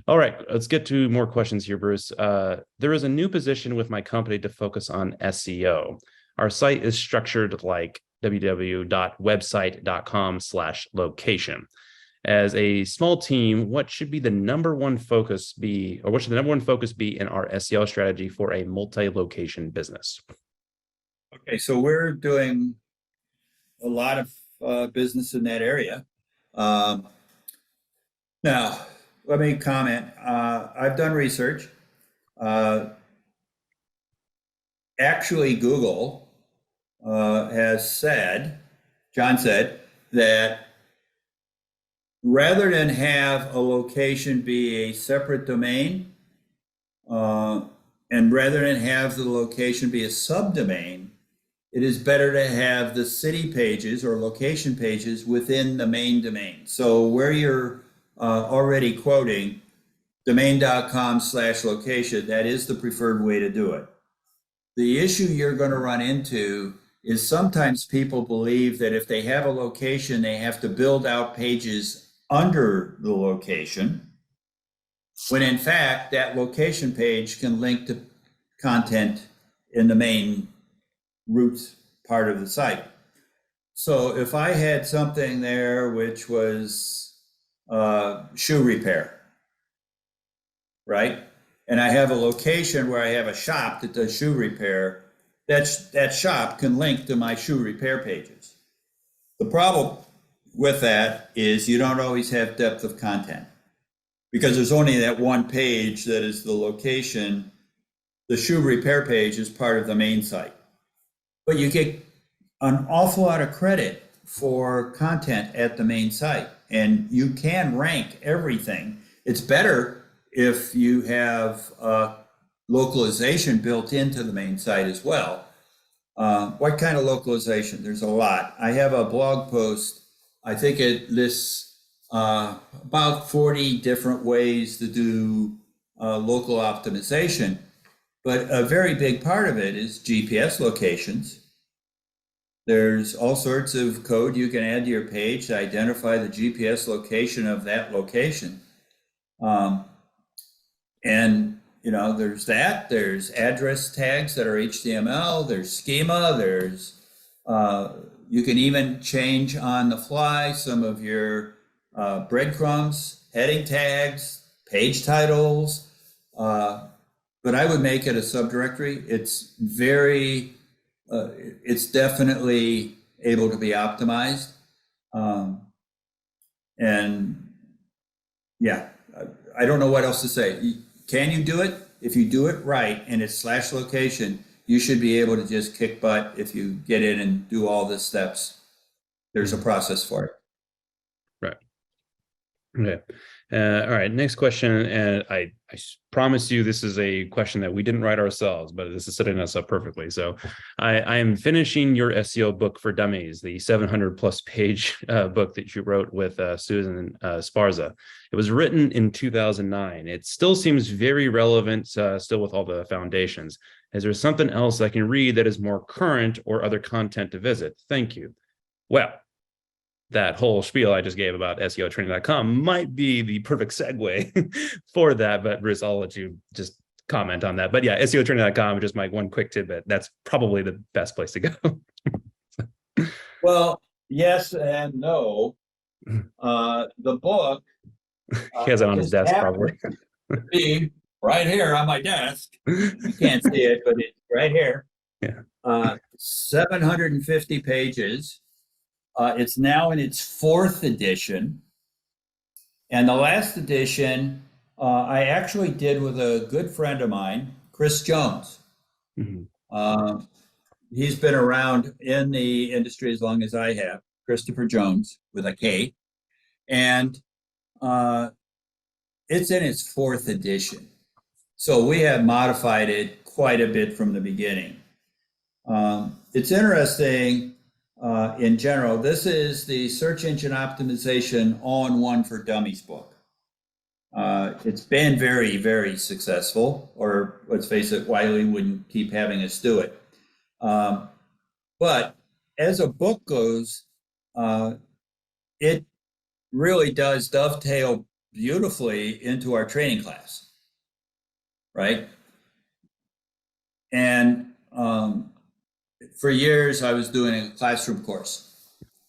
all right, let's get to more questions here, Bruce. There is a new position with my company to focus on SEO. Our site is structured like www.website.com/location. As a small team, what should the number one focus be in our SEO strategy for a multi-location business? Okay, so we're doing a lot of business in that area. Now, let me comment. I've done research. Actually, Google John said that rather than have a location be a separate domain, and rather than have the location be a subdomain, it is better to have the city pages or location pages within the main domain. So where you're already quoting domain.com/location, that is the preferred way to do it. The issue you're going to run into is sometimes people believe that if they have a location, they have to build out pages under the location, when in fact, that location page can link to content in the main roots part of the site. So if I had something there which was shoe repair, right? And I have a location where I have a shop that does shoe repair, that shop can link to my shoe repair pages. The problem with that is you don't always have depth of content because there's only that one page that is the location. The shoe repair page is part of the main site. But you get an awful lot of credit for content at the main site, and you can rank everything. It's better if you have localization built into the main site as well. What kind of localization? There's a lot. I have a blog post. I think it lists about 40 different ways to do local optimization. But a very big part of it is GPS locations. There's all sorts of code you can add to your page to identify the GPS location of that location. And, there's that, there's address tags that are HTML, there's schema, you can even change on the fly some of your breadcrumbs, heading tags, page titles, but I would make it a subdirectory. It's definitely able to be optimized. And yeah, I don't know what else to say. Can you do it? If you do it right and it's /location, you should be able to just kick butt if you get in and do all the steps. There's a process for it. Right. Okay. All right. Next question. And I promise you, this is a question that we didn't write ourselves, but this is setting us up perfectly. So I am finishing your SEO book for Dummies, the 700 plus page book that you wrote with Susan Esparza. It was written in 2009. It still seems very relevant, still with all the foundations. Is there something else I can read that is more current or other content to visit? Thank you. Well, that whole spiel I just gave about SEOtraining.com might be the perfect segue for that, but Bruce, I'll let you just comment on that. But yeah, SEOtraining.com, just my one quick tidbit. That's probably the best place to go. Well, yes and no. The book He has it on his desk, probably. To be right here on my desk. You can't see it, but it's right here. Yeah. 750 pages. It's now in its 4th edition. And the last edition, I actually did with a good friend of mine, Chris Jones. Mm-hmm. He's been around in the industry as long as I have, Christopher Jones with a K. And it's in its 4th edition. So we have modified it quite a bit from the beginning. It's interesting. In general, this is the search engine optimization all-in-one for Dummies book. It's been very, very successful, or let's face it, Wiley wouldn't keep having us do it. But as a book goes, it really does dovetail beautifully into our training class, right? And for years, I was doing a classroom course.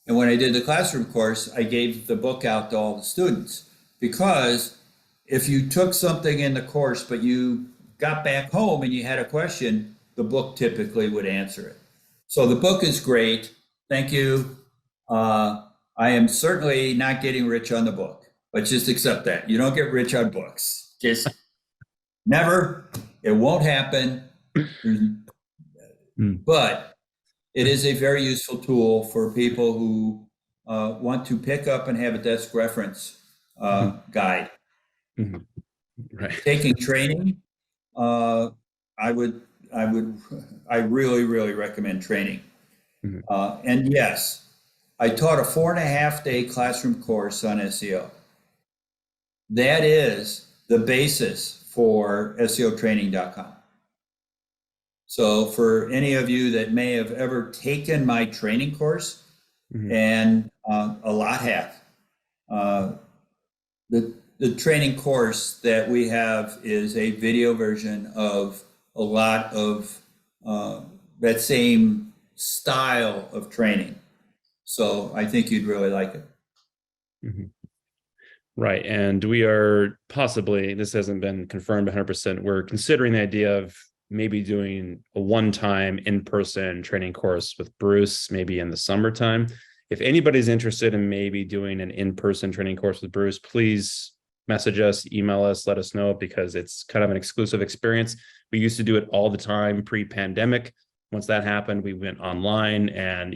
And when I did the classroom course, I gave the book out to all the students, because if you took something in the course, but you got back home and you had a question, the book typically would answer it. So the book is great. Thank you. I am certainly not getting rich on the book, but just accept that. You don't get rich on books. Just never. It won't happen. But it is a very useful tool for people who want to pick up and have a desk reference guide. Mm-hmm. Right. Taking training, I really, really recommend training. Mm-hmm. And yes, I taught a 4.5-day classroom course on SEO. That is the basis for SEOtraining.com. So for any of you that may have ever taken my training course, mm-hmm. and a lot have, the training course that we have is a video version of a lot of that same style of training. So I think you'd really like it. Mm-hmm. Right. And we are possibly, this hasn't been confirmed 100%, we're considering the idea of maybe doing a one-time in-person training course with Bruce, maybe in the summertime. If anybody's interested in maybe doing an in-person training course with Bruce, please message us, email us, let us know, because it's kind of an exclusive experience. We used to do it all the time pre-pandemic. Once that happened, we went online and,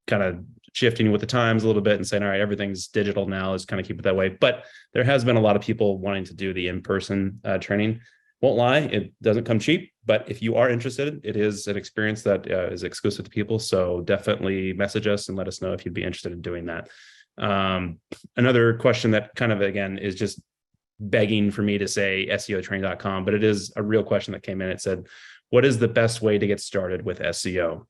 kind of shifting with the times a little bit and saying, all right, everything's digital now, let's kind of keep it that way. But there has been a lot of people wanting to do the in-person training. Won't lie, it doesn't come cheap, but if you are interested, it is an experience that is exclusive to people. So definitely message us and let us know if you'd be interested in doing that. Another question that kind of, again, is just begging for me to say SEOtraining.com, but it is a real question that came in. It said, what is the best way to get started with SEO?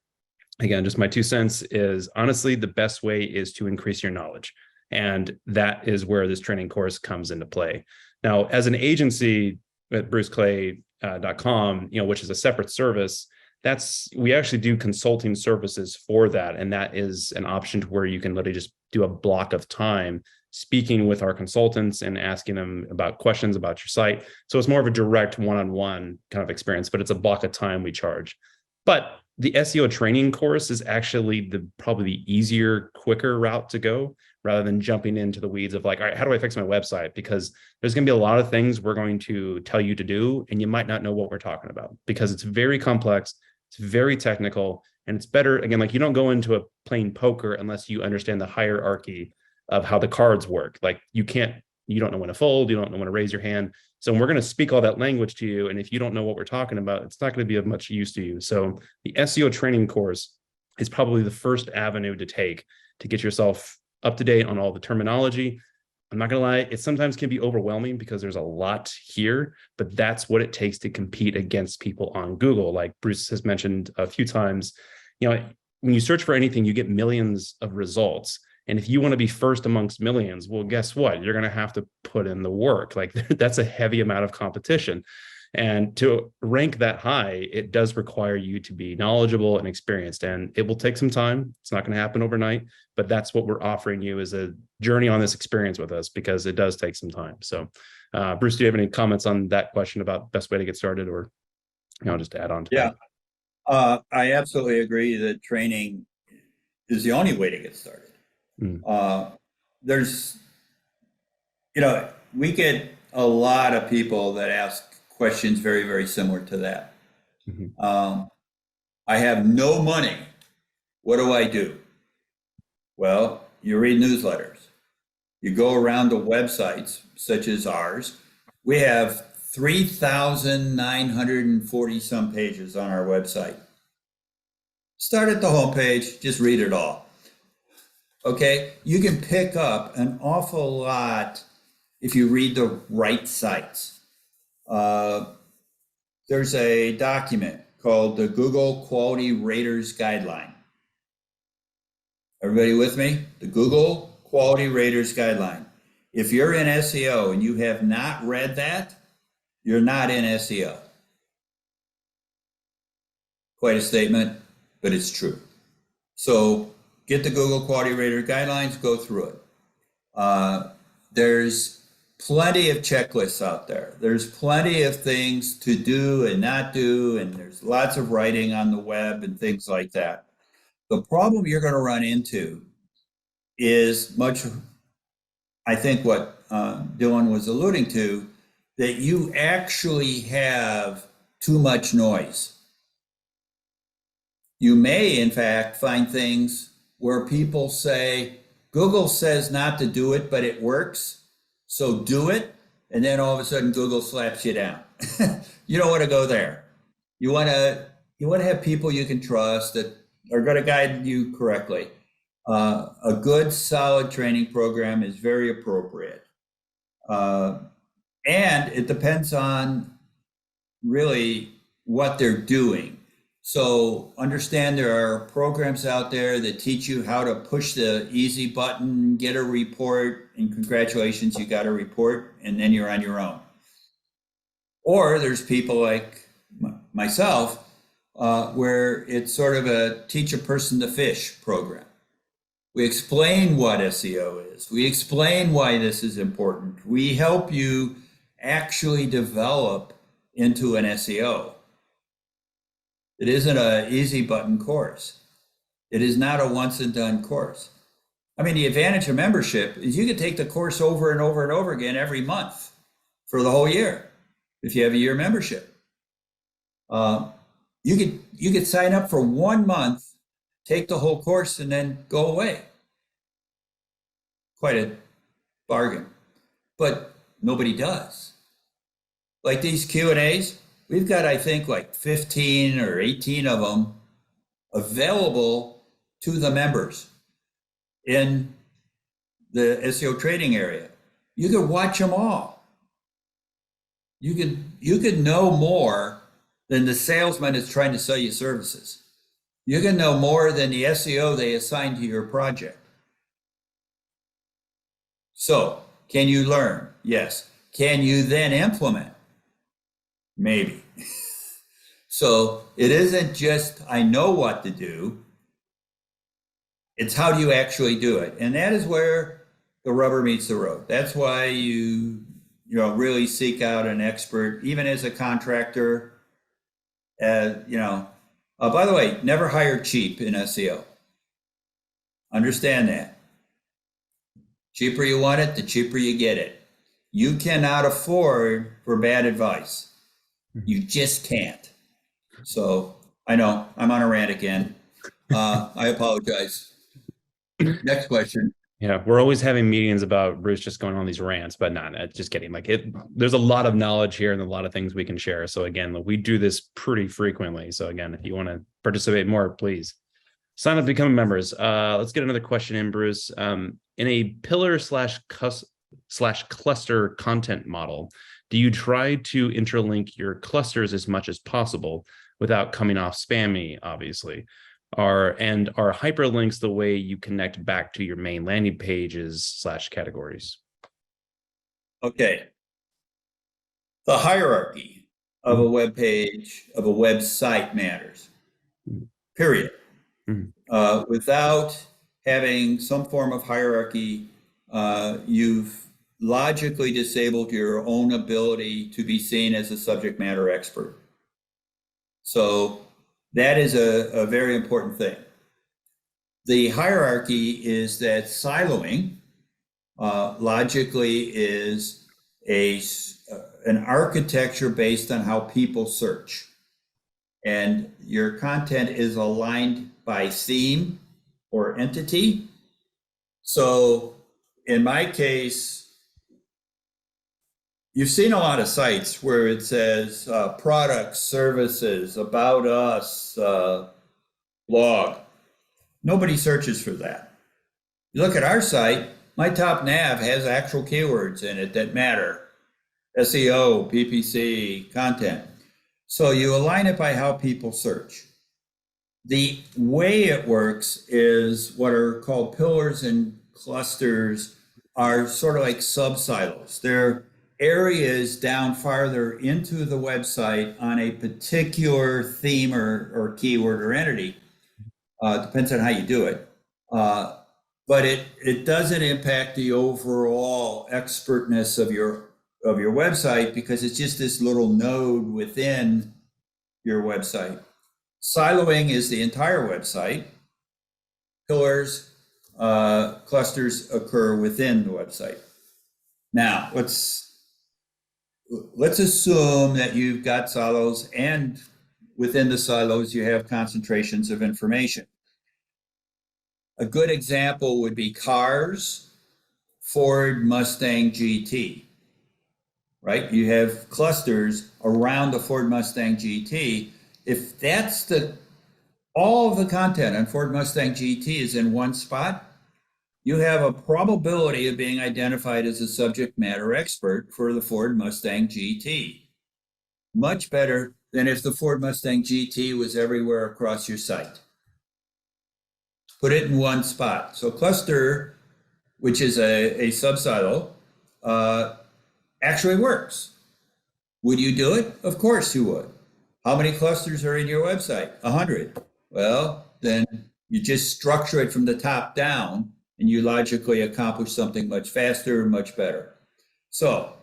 Again, just my 2 cents is, honestly, the best way is to increase your knowledge. And that is where this training course comes into play. Now, as an agency, at bruceclay.com, which is a separate service, we actually do consulting services for that. And that is an option to where you can literally just do a block of time speaking with our consultants and asking them about questions about your site. So it's more of a direct one-on-one kind of experience, but it's a block of time we charge. But the SEO training course is actually probably the easier, quicker route to go, rather than jumping into the weeds of like, all right, how do I fix my website? Because there's going to be a lot of things we're going to tell you to do, and you might not know what we're talking about because it's very complex, it's very technical, and it's better, again, like you don't go into a playing poker unless you understand the hierarchy of how the cards work. Like you don't know when to fold, you don't know when to raise your hand. So we're going to speak all that language to you. And if you don't know what we're talking about, it's not going to be of much use to you. So the SEO training course is probably the first avenue to take to get yourself up to date on all the terminology. I'm not going to lie, it sometimes can be overwhelming because there's a lot here, but that's what it takes to compete against people on Google. Like Bruce has mentioned a few times, when you search for anything, you get millions of results. And if you want to be first amongst millions, well, guess what? You're going to have to put in the work. Like that's a heavy amount of competition. And to rank that high, it does require you to be knowledgeable and experienced. And it will take some time. It's not going to happen overnight, but that's what we're offering you as a journey on this experience with us, because it does take some time. So Bruce, do you have any comments on that question about best way to get started, or just to add on to that? I absolutely agree that training is the only way to get started. There's, we get a lot of people that ask questions very, very similar to that. I have no money. What do I do? Well, you read newsletters. You go around to websites such as ours. We have 3,940 some pages on our website. Start at the homepage, just read it all. Okay, you can pick up an awful lot if you read the right sites. There's a document called the Google Quality Raters Guideline. Everybody with me? The Google Quality Raters Guideline. If you're in SEO and you have not read that, you're not in SEO. Quite a statement, but it's true. So get the Google Quality Rater Guidelines, go through it. There's plenty of checklists out there. There's plenty of things to do and not do, and there's lots of writing on the web and things like that. The problem you're going to run into is I think what Dylan was alluding to, that you actually have too much noise. You may, in fact, find things where people say, Google says not to do it, but it works, so do it. And then all of a sudden, Google slaps you down. You don't want to go there. You want to have people you can trust that are going to guide you correctly. A good, solid training program is very appropriate. And it depends on really what they're doing. So understand there are programs out there that teach you how to push the easy button, get a report, and congratulations, you got a report, and then you're on your own. Or there's people like myself, where it's sort of a teach a person to fish program. We explain what SEO is. We explain why this is important. We help you actually develop into an SEO. It isn't an easy button course. It is not a once and done course. I mean, the advantage of membership is you can take the course over and over and over again every month for the whole year if you have a year membership. You could sign up for 1 month, take the whole course, and then go away. Quite a bargain. But nobody does. Like these Q&As, we've got, I think, like 15 or 18 of them available to the members in the SEO training area. You could watch them all. You could know more than the salesman is trying to sell you services. You can know more than the SEO they assign to your project. So, can you learn? Yes. Can you then implement? maybe. So it isn't just, I know what to do. It's how do you actually do it? And that is where the rubber meets the road. That's why really seek out an expert, even as a contractor. By the way, never hire cheap in SEO. Understand that. Cheaper you want it, the cheaper you get it. You cannot afford for bad advice. You just can't. So I know I'm on a rant again. I apologize. Next question. Yeah, we're always having meetings about Bruce just going on these rants, but not just kidding. There's a lot of knowledge here and a lot of things we can share. So again, we do this pretty frequently. So again, if you want to participate more, please sign up to become members. Let's get another question in, Bruce. In a pillar slash cluster content model, do you try to interlink your clusters as much as possible without coming off spammy, obviously? Are hyperlinks the way you connect back to your main landing pages / categories? Okay. The hierarchy of a web page, of a website matters, period. Without having some form of hierarchy, you've logically disabled your own ability to be seen as a subject matter expert. So that is a very important thing. The hierarchy is that siloing logically is an architecture based on how people search. And your content is aligned by theme or entity. So in my case, you've seen a lot of sites where it says products, services, about us, blog. Nobody searches for that. You look at our site, my top nav has actual keywords in it that matter. SEO, PPC, content. So you align it by how people search. The way it works is what are called pillars and clusters are sort of like sub-silos. They're areas down farther into the website on a particular theme or keyword or entity. Depends on how you do it. But it doesn't impact the overall expertness of your website because it's just this little node within your website. Siloing is the entire website. Pillars, clusters occur within the website. Now, let's assume that you've got silos, and within the silos, you have concentrations of information. A good example would be cars, Ford, Mustang, GT, right? You have clusters around the Ford, Mustang, GT. If that's all of the content on Ford, Mustang, GT is in one spot, you have a probability of being identified as a subject matter expert for the Ford Mustang GT. Much better than if the Ford Mustang GT was everywhere across your site. Put it in one spot. So cluster, which is a subsilo, actually works. Would you do it? Of course you would. How many clusters are in your website? 100. Well, then you just structure it from the top down and you logically accomplish something much faster and much better. So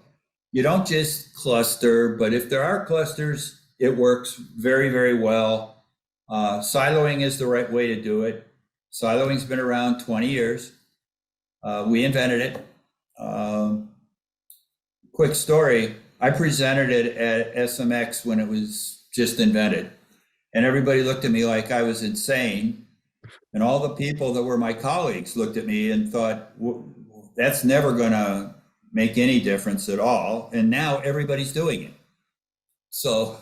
you don't just cluster, but if there are clusters, it works very, very well. Siloing is the right way to do it. Siloing's been around 20 years. We invented it. Quick story, I presented it at SMX when it was just invented. And everybody looked at me like I was insane. And all the people that were my colleagues looked at me and thought, that's never going to make any difference at all. And now everybody's doing it. So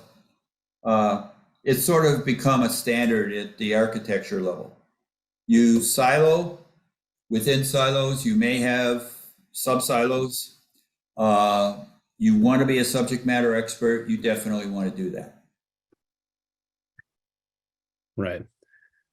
it's sort of become a standard at the architecture level. You silo. Within silos, you may have sub-silos. You want to be a subject matter expert, you definitely want to do that. Right.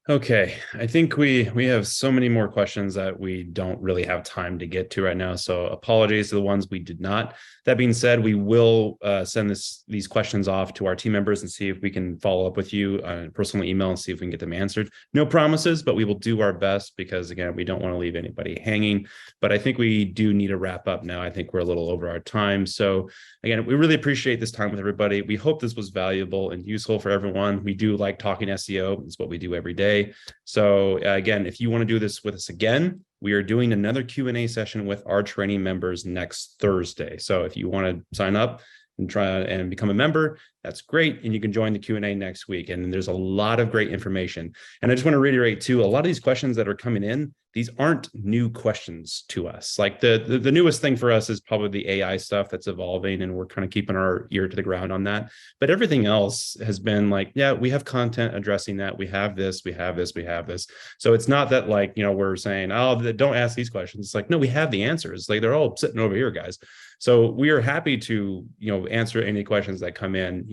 Okay, I think we have so many more questions that we don't really have time to get to right now. So apologies to the ones we did not. That being said, we will send these questions off to our team members and see if we can follow up with you on personal email and see if we can get them answered. No promises, but we will do our best because again, we don't want to leave anybody hanging. But I think we do need to wrap up now. I think we're a little over our time. So again, we really appreciate this time with everybody. We hope this was valuable and useful for everyone. We do like talking SEO. It's what we do every day. So again, if you want to do this with us again, we are doing another Q&A session with our training members next Thursday. So if you want to sign up and try and become a member, that's great. And you can join the Q&A next week. And there's a lot of great information. And I just want to reiterate too, a lot of these questions that are coming in, these aren't new questions to us. Like the newest thing for us is probably the AI stuff that's evolving, and we're kind of keeping our ear to the ground on that. But everything else has been like, yeah, we have content addressing that. We have this, we have this, we have this. So it's not that like, we're saying, oh, don't ask these questions. It's like, no, we have the answers. Like they're all sitting over here, guys. So we are happy to, answer any questions that come in,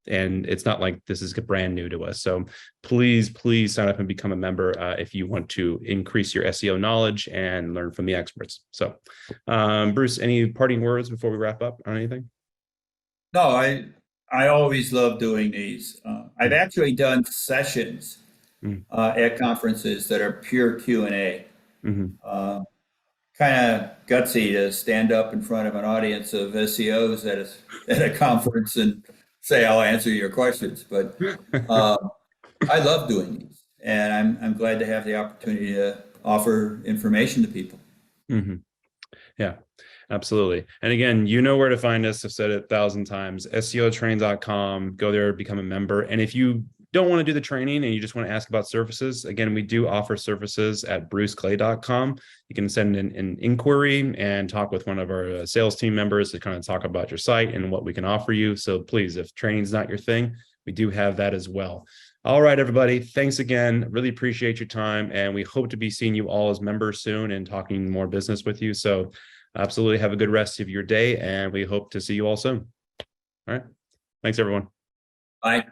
and it's not like this is brand new to us. So please sign up and become a member if you want to increase your SEO knowledge and learn from the experts. So Bruce, any parting words before we wrap up on anything? No, I always love doing these. I've actually done sessions at conferences that are pure Q&A. Mm-hmm. Kind of gutsy to stand up in front of an audience of SEOs at a conference and say, I'll answer your questions. But I love doing these, and I'm glad to have the opportunity to offer information to people. Mm-hmm. Yeah, absolutely. And again, you know where to find us. I've said it 1,000 times, seotrain.com, go there, become a member. And if you don't want to do the training and you just want to ask about services, again, we do offer services at bruceclay.com. You can send an inquiry and talk with one of our sales team members to kind of talk about your site and what we can offer you. So please, if training is not your thing, we do have that as well. All right, everybody. Thanks again. Really appreciate your time. And we hope to be seeing you all as members soon and talking more business with you. So absolutely have a good rest of your day. And we hope to see you all soon. All right. Thanks, everyone. Bye.